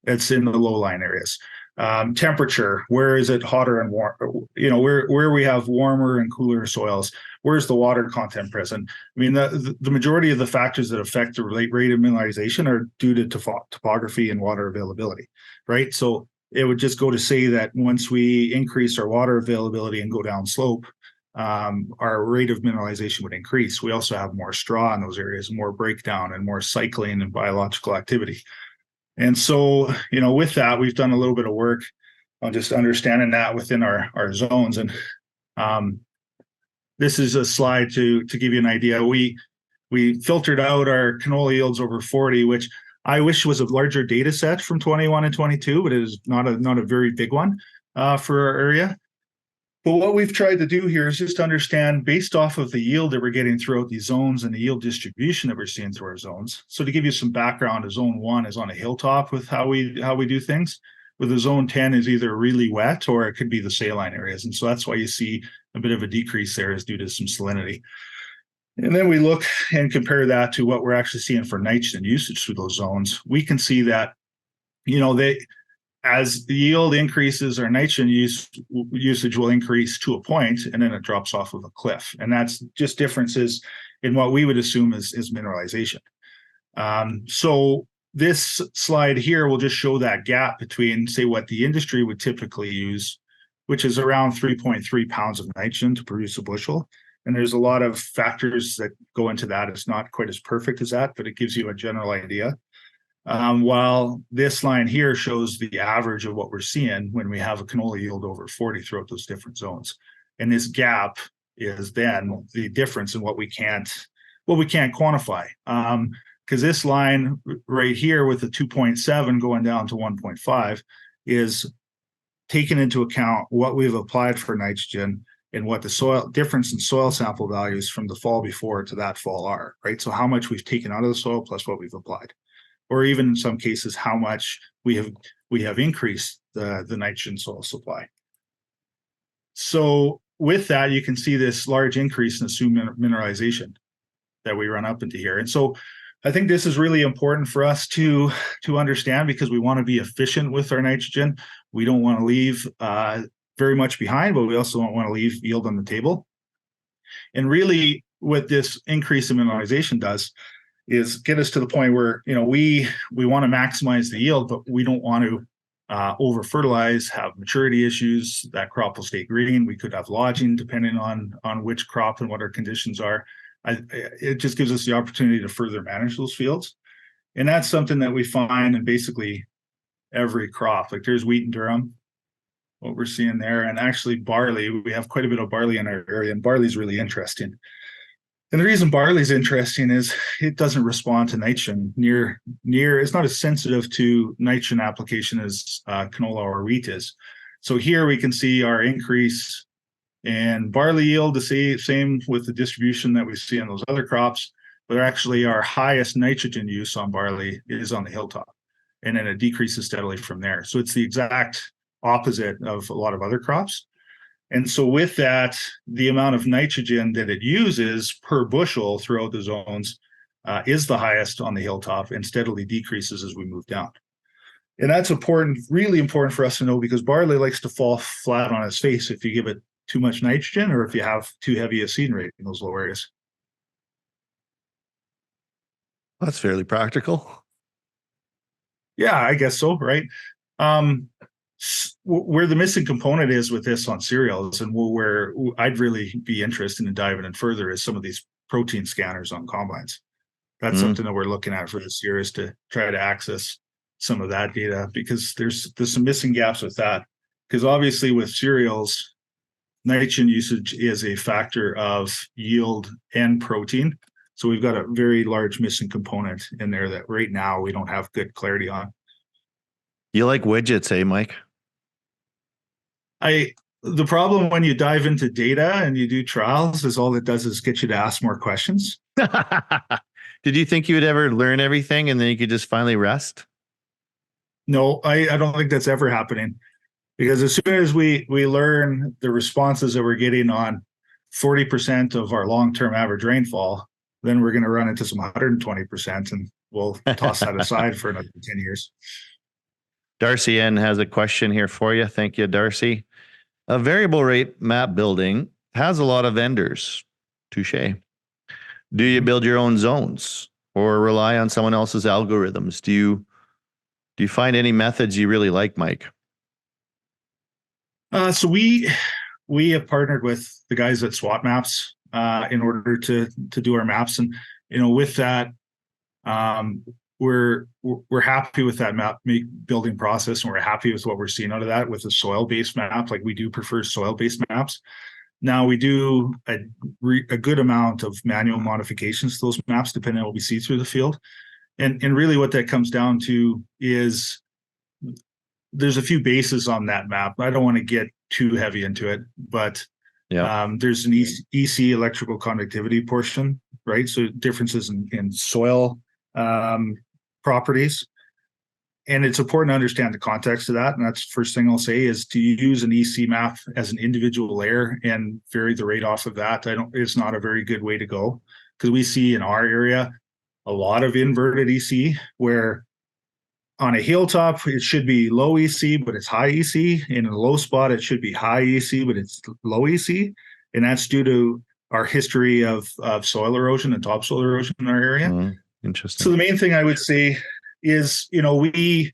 It's in the low-lying areas. Temperature, where is it hotter and warm? Where we have warmer and cooler soils, where's the water content present? I mean, the majority of the factors that affect the rate of mineralization are due to topography and water availability, right? So it would just go to say that once we increase our water availability and go down slope, our rate of mineralization would increase. We also have more straw in those areas, more breakdown and more cycling and biological activity. And so, with that, we've done a little bit of work on just understanding that within our zones. And this is a slide to give you an idea. We filtered out our canola yields over 40, which I wish was a larger data set from 21 and 22, but it is not a very big one for our area. But what we've tried to do here is just understand based off of the yield that we're getting throughout these zones and the yield distribution that we're seeing through our zones. So to give you some background, zone 1 is on a hilltop with how we do things. With the zone 10 is either really wet or it could be the saline areas. And so that's why you see a bit of a decrease there is due to some salinity. And then we look and compare that to what we're actually seeing for nitrogen usage through those zones. We can see that, as the yield increases, our nitrogen usage will increase to a point, and then it drops off of a cliff. And that's just differences in what we would assume is mineralization. So this slide here will just show that gap between, say, what the industry would typically use, which is around 3.3 pounds of nitrogen to produce a bushel. And there's a lot of factors that go into that. It's not quite as perfect as that, but it gives you a general idea. While this line here shows the average of what we're seeing when we have a canola yield over 40 throughout those different zones. And this gap is then the difference in what we can't quantify. Because this line right here with the 2.7 going down to 1.5 is taking into account what we've applied for nitrogen and what the soil difference in soil sample values from the fall before to that fall are, right? So how much we've taken out of the soil plus what we've applied. Or even in some cases, how much we have increased the nitrogen soil supply. So with that, you can see this large increase in assumed mineralization that we run up into here. And so I think this is really important for us to understand because we want to be efficient with our nitrogen. We don't want to leave very much behind, but we also don't want to leave yield on the table. And really what this increase in mineralization does is get us to the point where we want to maximize the yield, but we don't want to over fertilize, have maturity issues. That crop will stay green. We could have lodging depending on which crop and what our conditions are. It just gives us the opportunity to further manage those fields, and that's something that we find in basically every crop. Like there's wheat and durum, what we're seeing there, and actually barley. We have quite a bit of barley in our area, and barley is really interesting. And the reason barley is interesting is it doesn't respond to nitrogen near. It's not as sensitive to nitrogen application as canola or wheat is. So here we can see our increase in barley yield, the same with the distribution that we see on those other crops, but actually our highest nitrogen use on barley is on the hilltop, and then it decreases steadily from there. So it's the exact opposite of a lot of other crops. And so with that, the amount of nitrogen that it uses per bushel throughout the zones is the highest on the hilltop and steadily decreases as we move down. And that's important, really important for us to know, because barley likes to fall flat on its face if you give it too much nitrogen or if you have too heavy a seed rate in those low areas. That's fairly practical. Yeah, I guess so, right? Where the missing component is with this on cereals, and where I'd really be interested in diving in further, is some of these protein scanners on combines. That's something that we're looking at for this year, is to try to access some of that data, because there's some missing gaps with that. Because obviously with cereals, nitrogen usage is a factor of yield and protein. So we've got a very large missing component in there that right now we don't have good clarity on. You like widgets, eh, Mike? The problem when you dive into data and you do trials is all it does is get you to ask more questions. Did you think you would ever learn everything and then you could just finally rest? No, I don't think that's ever happening, because as soon as we learn the responses that we're getting on 40% of our long-term average rainfall, then we're going to run into some 120%, and we'll toss that aside for another 10 years. Darcy N has a question here for you. Thank you, Darcy. A variable rate map building has a lot of vendors. Touche. Do you build your own zones or rely on someone else's algorithms? Do you find any methods you really like, Mike? So we have partnered with the guys at SWAT Maps in order to do our maps, and with that, we're happy with that map building process, and we're happy with what we're seeing out of that with a soil-based map. Like, we do prefer soil-based maps. Now, we do a good amount of manual modifications to those maps depending on what we see through the field, and really what that comes down to is there's a few bases on that map. I don't want to get too heavy into it, but there's an EC, electrical conductivity portion, right? So differences in soil properties. And it's important to understand the context of that. And that's the first thing I'll say is to use an EC map as an individual layer and vary the rate off of that. It's not a very good way to go, because we see in our area a lot of inverted EC where on a hilltop, it should be low EC, but it's high EC. In a low spot, it should be high EC, but it's low EC. And that's due to our history of soil erosion and topsoil erosion in our area. Interesting. So the main thing I would say is, we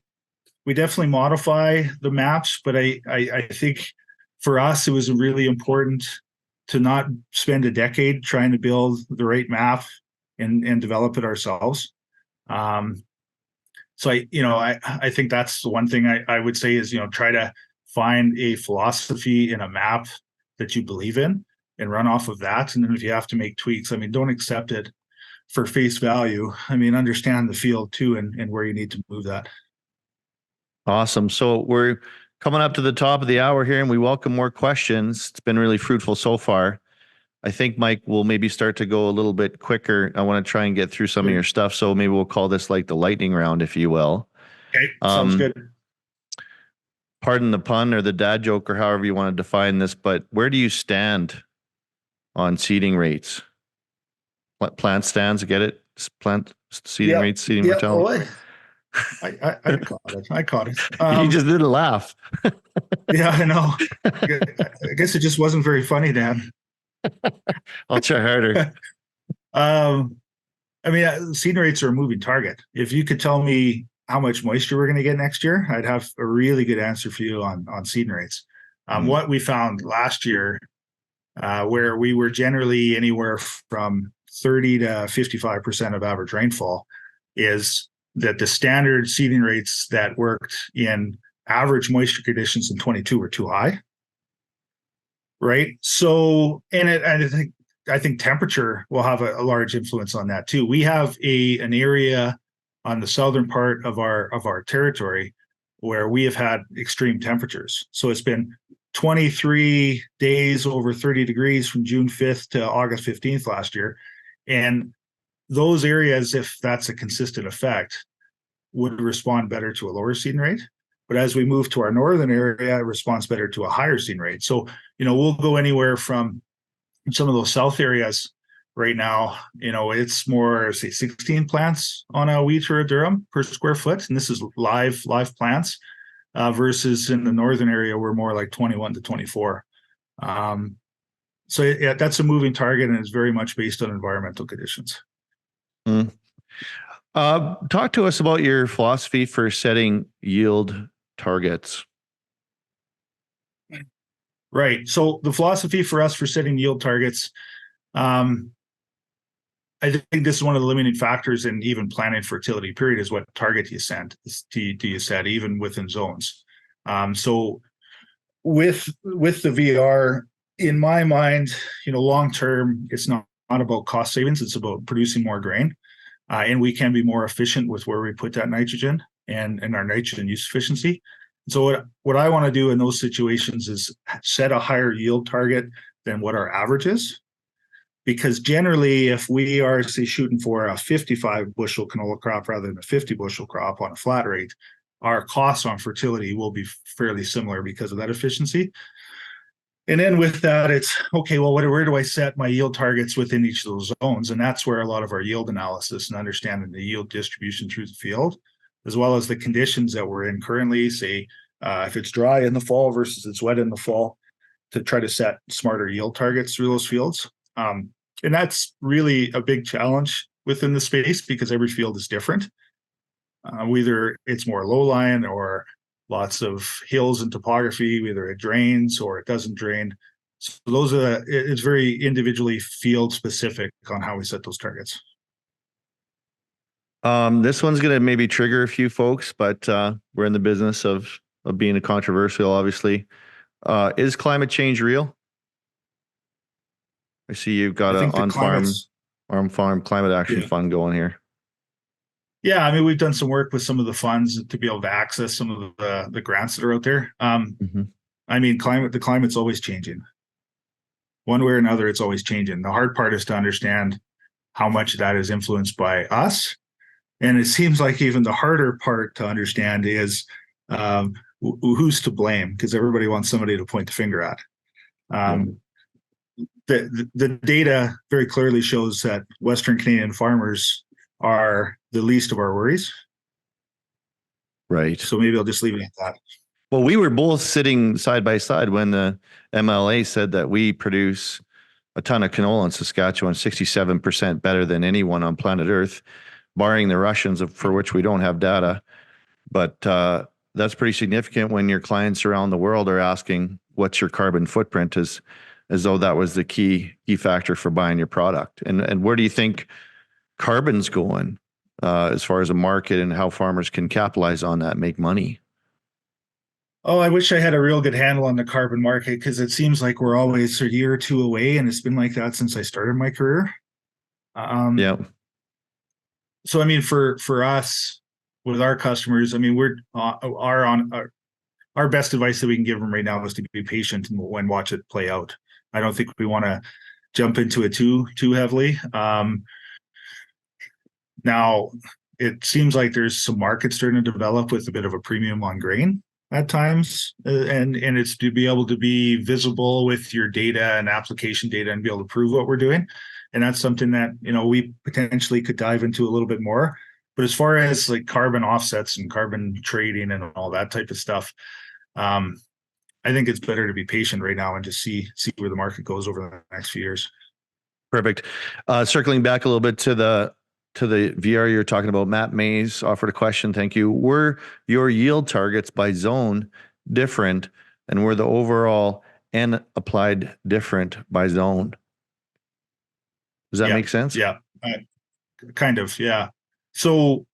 definitely modify the maps, but I think for us, it was really important to not spend a decade trying to build the right map and develop it ourselves. So I think that's the one thing I would say is, try to find a philosophy in a map that you believe in and run off of that. And then if you have to make tweaks, don't accept it for face value. Understand the field too, and where you need to move that. Awesome. So we're coming up to the top of the hour here, and we welcome more questions. It's been really fruitful so far. I think, Mike, we'll maybe start to go a little bit quicker. I want to try and get through some of your stuff. So maybe we'll call this like the lightning round, if you will. Okay, sounds good. Pardon the pun or the dad joke or however you want to define this, but where do you stand on seeding rates? Plant stands, get it? Plant seeding rates, seeding mortality. I caught it. You just didn't laugh. Yeah, I know. I guess it just wasn't very funny, Dan. I'll try harder. Seed rates are a moving target. If you could tell me how much moisture we're going to get next year, I'd have a really good answer for you on seed rates. What we found last year, where we were generally anywhere from 30 to 55% of average rainfall, is that the standard seeding rates that worked in average moisture conditions in 22 were too high. Right. So, I think temperature will have a large influence on that too. We have an area on the southern part of our territory where we have had extreme temperatures. So it's been 23 days over 30 degrees from June 5th to August 15th last year. And those areas, if that's a consistent effect, would respond better to a lower seeding rate. But as we move to our northern area, it responds better to a higher seeding rate. So, we'll go anywhere from some of those south areas right now, it's more, say, 16 plants on a wheat or a durum per square foot. And this is live plants versus in the northern area, we're more like 21 to 24. So that's a moving target, and it's very much based on environmental conditions. Talk to us about your philosophy for setting yield targets. Right. So the philosophy for us for setting yield targets, I think this is one of the limiting factors in even planning fertility period is what target do you set even within zones. So with the VR, in my mind, long term, it's not about cost savings. It's about producing more grain. And we can be more efficient with where we put that nitrogen and our nitrogen use efficiency. So what I want to do in those situations is set a higher yield target than what our average is. Because generally, if we are, say, shooting for a 55 bushel canola crop rather than a 50 bushel crop on a flat rate, our costs on fertility will be fairly similar because of that efficiency. And then with that, it's okay, well, where do I set my yield targets within each of those zones? And that's where a lot of our yield analysis and understanding the yield distribution through the field, as well as the conditions that we're in currently, say, if it's dry in the fall versus it's wet in the fall, to try to set smarter yield targets through those fields. And that's really a big challenge within the space because every field is different. Whether it's more low-lying or lots of hills and topography, whether it drains or it doesn't drain. So those are it's very individually field specific on how we set those targets. This one's going to maybe trigger a few folks, but we're in the business of being a controversial, obviously. Is climate change real? I see you've got an on-farm climate action fund going here. Yeah, I mean, we've done some work with some of the funds to be able to access some of the grants that are out there. I mean, the climate's always changing. One way or another, it's always changing. The hard part is to understand how much that is influenced by us. And it seems like even the harder part to understand is who's to blame, because everybody wants somebody to point the finger at. The data very clearly shows that Western Canadian farmers are the least of our worries. Right. So maybe I'll just leave it at that. Well, we were both sitting side by side when the MLA said that we produce a ton of canola in Saskatchewan, 67% better than anyone on planet Earth, barring the Russians, for which we don't have data. But that's pretty significant when your clients around the world are asking, what's your carbon footprint, as though that was the key factor for buying your product. And where do you think carbon's going as far as a market and how farmers can capitalize on that, make money? Oh, I wish I had a real good handle on the carbon market, because it seems like we're always a year or two away, and it's been like that since I started my career. Yeah. So, I mean, for us, with our customers, I mean, our best advice that we can give them right now is to be patient and watch it play out. I don't think we want to jump into it too heavily. Now, it seems like there's some markets starting to develop with a bit of a premium on grain at times, and it's to be able to be visible with your data and application data and be able to prove what we're doing. And that's something that, we potentially could dive into a little bit more. But as far as like carbon offsets and carbon trading and all that type of stuff, I think it's better to be patient right now and just see where the market goes over the next few years. Perfect. Circling back a little bit to the VR you're talking about, Matt Mays offered a question. Thank you. Were your yield targets by zone different, and were the overall N applied different by zone? Does that make sense? Yeah, kind of. Yeah. So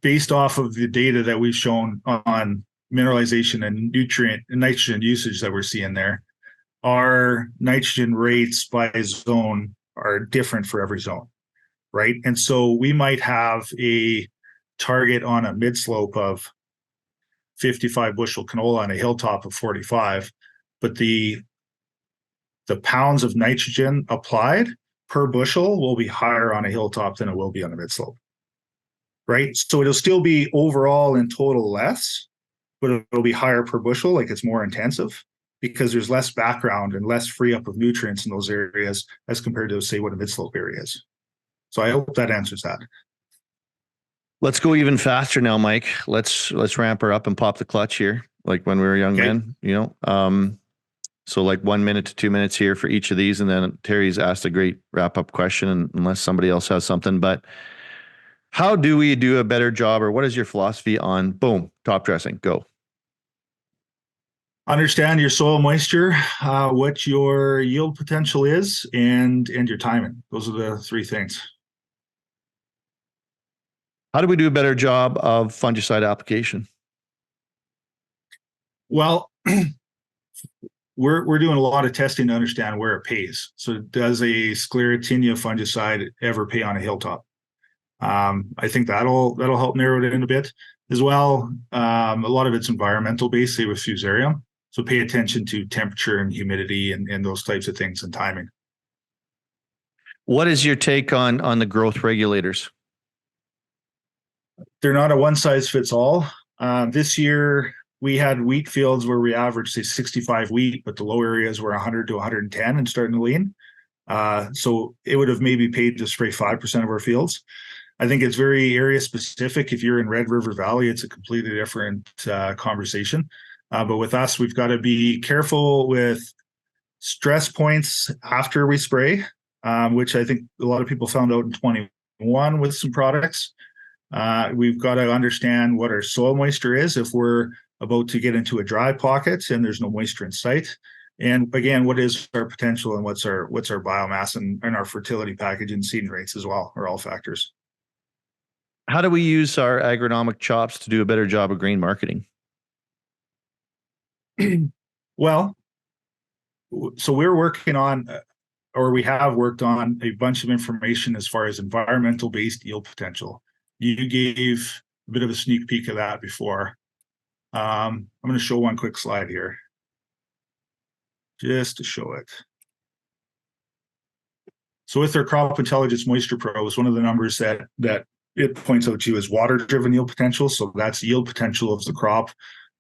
based off of the data that we've shown on mineralization and nutrient and nitrogen usage that we're seeing there, our nitrogen rates by zone are different for every zone, right? And so we might have a target on a mid slope of 55 bushel canola on a hilltop of 45, but the pounds of nitrogen applied per bushel will be higher on a hilltop than it will be on a mid slope, right? So it'll still be overall in total less, but it'll be higher per bushel, like it's more intensive, because there's less background and less free up of nutrients in those areas as compared to, say, what a mid-slope area is. So I hope that answers that. Let's go even faster now, Mike. Let's ramp her up and pop the clutch here, like when we were young men, So like 1 minute to 2 minutes here for each of these. And then Terry's asked a great wrap-up question, unless somebody else has something. But how do we do a better job, or what is your philosophy on, boom, top dressing, go? Understand your soil moisture, what your yield potential is, and your timing. Those are the three things. How do we do a better job of fungicide application? Well, we're doing a lot of testing to understand where it pays. So does a sclerotinia fungicide ever pay on a hilltop? I think that'll help narrow it in a bit as well. A lot of it's environmental based, say with fusarium. So pay attention to temperature and humidity and those types of things and timing. What is your take on the growth regulators? They're not a one size fits all. This year we had wheat fields where we averaged say 65 wheat, but the low areas were 100 to 110 and starting to lean. So it would have maybe paid to spray 5% of our fields. I think it's very area specific. If you're in Red River Valley, it's a completely different conversation. But with us, we've got to be careful with stress points after we spray, which I think a lot of people found out in 21 with some products. We've got to understand what our soil moisture is if we're about to get into a dry pocket and there's no moisture in sight. And again, what is our potential and what's our biomass and our fertility package and seeding rates as well are all factors. How do we use our agronomic chops to do a better job of grain marketing? Well, so we're working on, or we have worked on a bunch of information as far as environmental based yield potential. You gave a bit of a sneak peek of that before. I'm going to show one quick slide here just to show it. So with our crop intelligence moisture pros, one of the numbers that it points out to is water driven yield potential. So that's yield potential of the crop,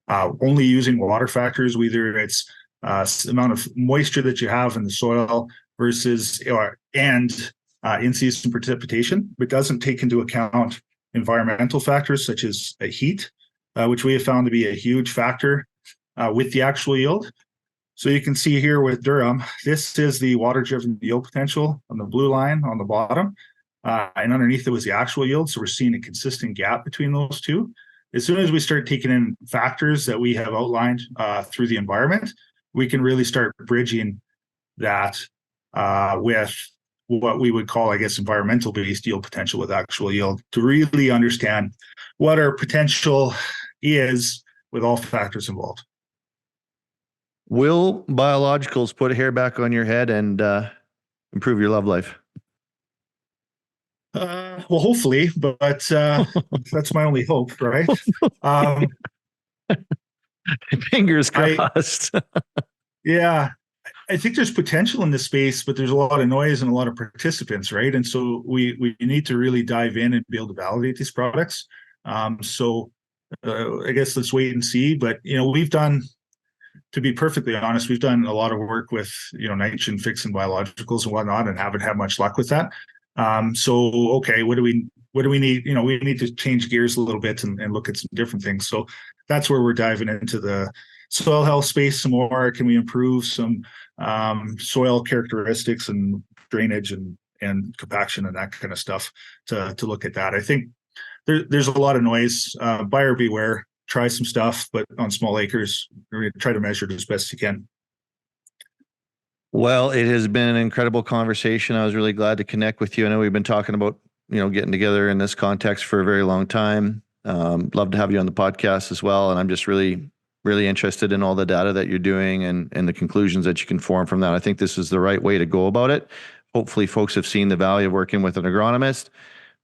only using water factors, whether it's amount of moisture that you have in the soil versus in-season precipitation, but doesn't take into account environmental factors such as heat, which we have found to be a huge factor with the actual yield. So you can see here with Durham, this is the water-driven yield potential on the blue line on the bottom, and underneath it was the actual yield. So we're seeing a consistent gap between those two. As soon as we start taking in factors that we have outlined through the environment, we can really start bridging that with what we would call, I guess, environmental-based yield potential with actual yield to really understand what our potential is with all factors involved. Will biologicals put hair back on your head and improve your love life? Well, hopefully, but that's my only hope, right? Fingers crossed. Yeah, I think there's potential in this space, but there's a lot of noise and a lot of participants, right? And so we need to really dive in and be able to validate these products. So I guess let's wait and see. But we've done, to be perfectly honest, we've done a lot of work with nitrogen fixing biologicals and whatnot, and haven't had much luck with that. So okay, what do we need? We need to change gears a little bit and look at some different things. So that's where we're diving into the soil health space some more. Can we improve some soil characteristics and drainage and compaction and that kind of stuff to look at that? I think there's a lot of noise. Buyer beware. Try some stuff, but on small acres, try to measure it as best you can. Well, it has been an incredible conversation. I was really glad to connect with you. I know we've been talking about, getting together in this context for a very long time. Love to have you on the podcast as well. And I'm just really, really interested in all the data that you're doing and the conclusions that you can form from that. I think this is the right way to go about it. Hopefully folks have seen the value of working with an agronomist,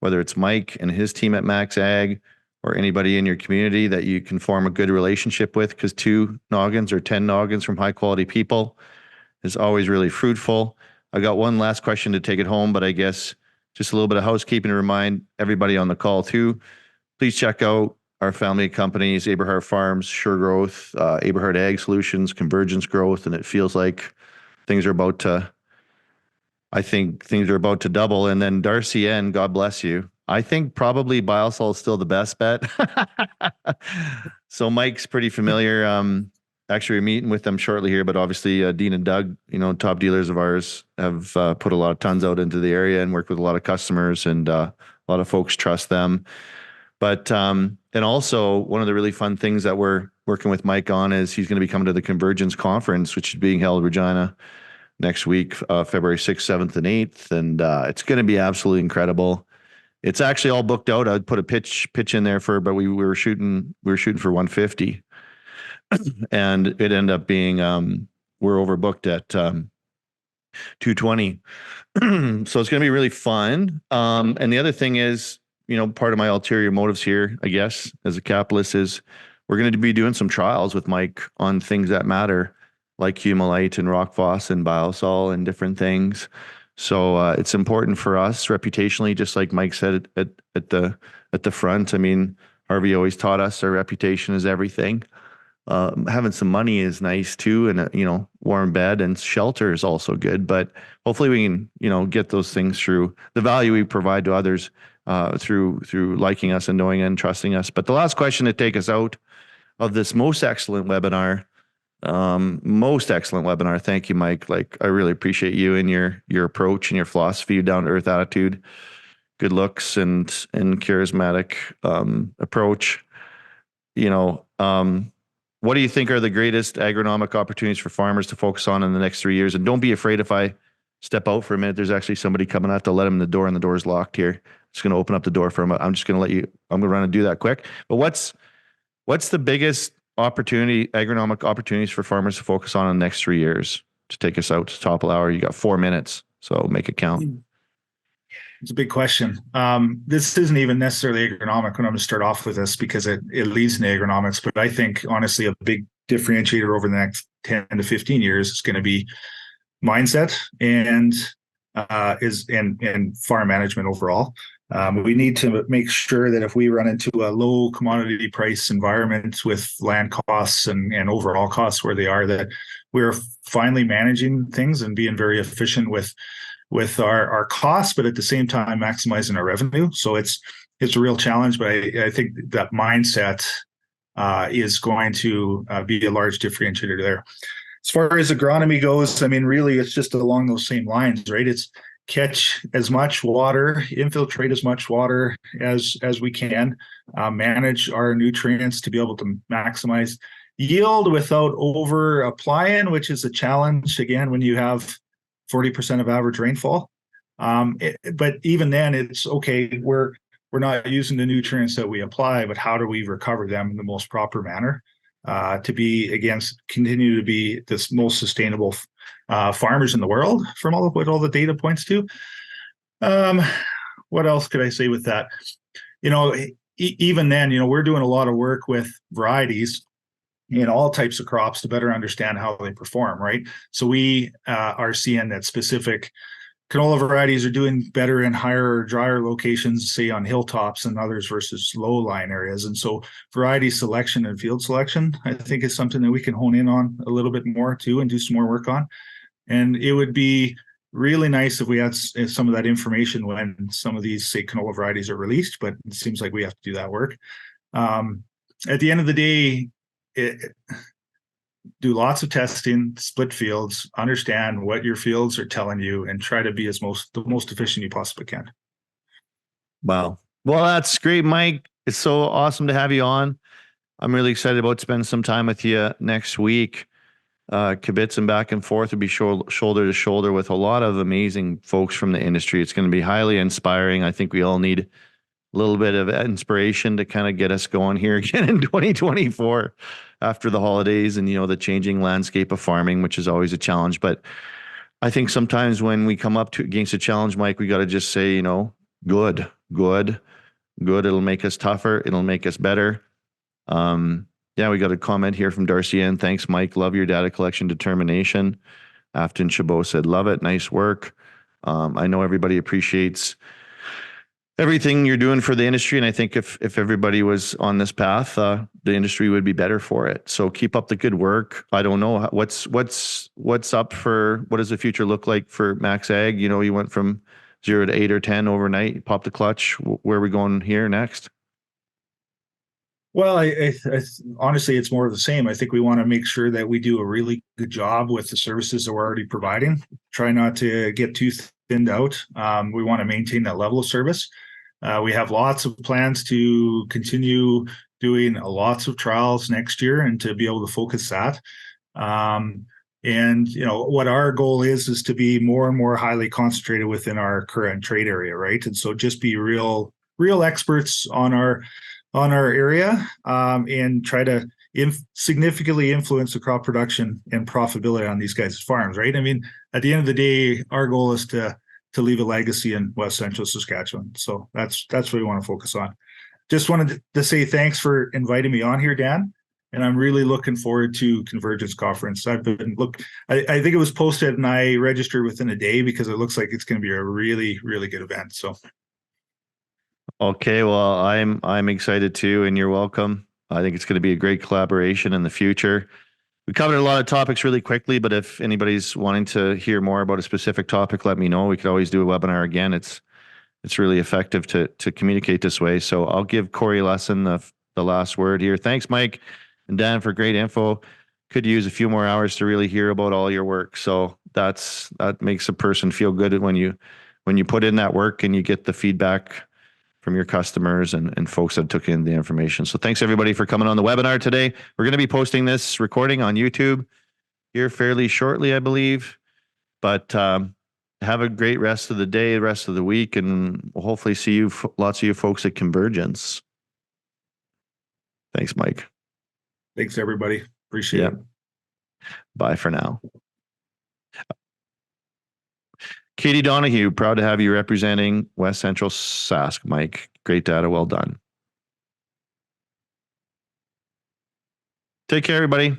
whether it's Mike and his team at Max Ag, or anybody in your community that you can form a good relationship with, because 2 noggins or 10 noggins from high quality people is always really fruitful. I got one last question to take it home, but I guess just a little bit of housekeeping to remind everybody on the call too. Please check out our family companies, Aberhart Farms, Sure Growth, Aberhart Ag Solutions, Convergence Growth, and it feels like things are about to double. And then Darcy N, God bless you. I think probably Biosol is still the best bet. So Mike's pretty familiar. Actually, we're meeting with them shortly here, but obviously Dean and Doug, top dealers of ours, have put a lot of tons out into the area and worked with a lot of customers, and a lot of folks trust them. But and also one of the really fun things that we're working with Mike on is he's going to be coming to the Convergence Conference, which is being held in Regina next week, February 6th, 7th, and 8th. And it's going to be absolutely incredible. It's actually all booked out. I'd put a pitch in there but we were shooting for 150. And it ended up being we're overbooked at 220. So it's going to be really fun. And the other thing is, part of my ulterior motives here, I guess, as a capitalist is we're going to be doing some trials with Mike on things that matter, like Humulite and rock phos and biosol and different things. So it's important for us reputationally, just like Mike said at the front. I mean, Harvey always taught us our reputation is everything. Having some money is nice too, and warm bed and shelter is also good. But hopefully we can get those things through the value we provide to others through liking us and knowing and trusting us. But the last question to take us out of this most excellent webinar. Thank you, Mike. Like, I really appreciate you and your approach and your philosophy, your down to earth attitude, good looks and charismatic approach. What do you think are the greatest agronomic opportunities for farmers to focus on in the next 3 years? And don't be afraid if I step out for a minute. There's actually somebody coming. I have to let him in the door, and the door is locked here. Just going to open up the door for him. I'm just going to let you. I'm going to run and do that quick. But what's the biggest agronomic opportunities for farmers to focus on in the next 3 years? To take us out to top of the hour, you got 4 minutes, so make it count. It's a big question. This isn't even necessarily agronomic when I'm going to start off with this because it leads into agronomics. But I think, honestly, a big differentiator over the next 10 to 15 years is going to be mindset and farm management overall. We need to make sure that if we run into a low commodity price environment with land costs and overall costs where they are, that we're finally managing things and being very efficient with our costs, but at the same time maximizing our revenue. So it's a real challenge, but I think that mindset is going to be a large differentiator there. As far as agronomy goes, I mean, really, it's just along those same lines, right? It's catch as much water, infiltrate as much water as we can, manage our nutrients to be able to maximize yield without over applying, which is a challenge, again, when you have 40% of average rainfall. But even then, it's okay. We're not using the nutrients that we apply, but how do we recover them in the most proper manner to be, again, continue to be this most sustainable farmers in the world from what all the data points to. What else could I say with that? Even then, we're doing a lot of work with varieties in all types of crops to better understand how they perform, right? So we are seeing that specific canola varieties are doing better in higher, drier locations, say on hilltops, and others versus low-lying areas. And so variety selection and field selection, I think, is something that we can hone in on a little bit more too and do some more work on. And it would be really nice if we had some of that information when some of these, say, canola varieties are released, but it seems like we have to do that work. At the end of the day, do lots of testing, split fields, understand what your fields are telling you, and try to be the most efficient you possibly can. Wow. Well, that's great, Mike. It's so awesome to have you on. I'm really excited about spending some time with you next week. Kibitzing back and forth will be shoulder to shoulder with a lot of amazing folks from the industry. It's going to be highly inspiring. I think we all need a little bit of inspiration to kind of get us going here again in 2024 after the holidays and, the changing landscape of farming, which is always a challenge. But I think sometimes when we come up against a challenge, Mike, we got to just say, good. It'll make us tougher. It'll make us better. We got a comment here from Darcy Ann. Thanks, Mike. Love your data collection determination. Afton Chabot said, love it. Nice work. I know everybody appreciates everything you're doing for the industry. And I think if everybody was on this path, the industry would be better for it. So keep up the good work. I don't know what's up for, what does the future look like for Max Ag? You went from 0 to 8 or 10 overnight, you popped the clutch. Where are we going here next? Well, I honestly, it's more of the same. I think we want to make sure that we do a really good job with the services that we're already providing. Try not to get too thinned out. We want to maintain that level of service. We have lots of plans to continue doing lots of trials next year and to be able to focus that. What our goal is to be more and more highly concentrated within our current trade area, right? And so just be real experts on our area and try to significantly influence the crop production and profitability on these guys' farms, right? I mean, at the end of the day, our goal is to leave a legacy in West Central Saskatchewan. So that's what we want to focus on. Just wanted to say thanks for inviting me on here, Dan. And I'm really looking forward to Convergence Conference. I think it was posted and I registered within a day because it looks like it's going to be a really, really good event. So. Okay, well, I'm excited too, and you're welcome. I think it's going to be a great collaboration in the future. We covered a lot of topics really quickly, but if anybody's wanting to hear more about a specific topic, let me know. We could always do a webinar again. It's really effective to communicate this way. So I'll give Corey Lesson the last word here. Thanks, Mike and Dan, for great info. Could use a few more hours to really hear about all your work. So that makes a person feel good when you put in that work and you get the feedback from your customers and folks that took in the information. So thanks everybody for coming on the webinar today. We're going to be posting this recording on YouTube here fairly shortly, I believe. But have a great rest of the day, rest of the week, and we'll hopefully see lots of you folks at Convergence. Thanks, Mike. Thanks, everybody. Appreciate it. Bye for now. Katie Donahue, proud to have you representing West Central Sask, Mike. Great data, well done. Take care, everybody.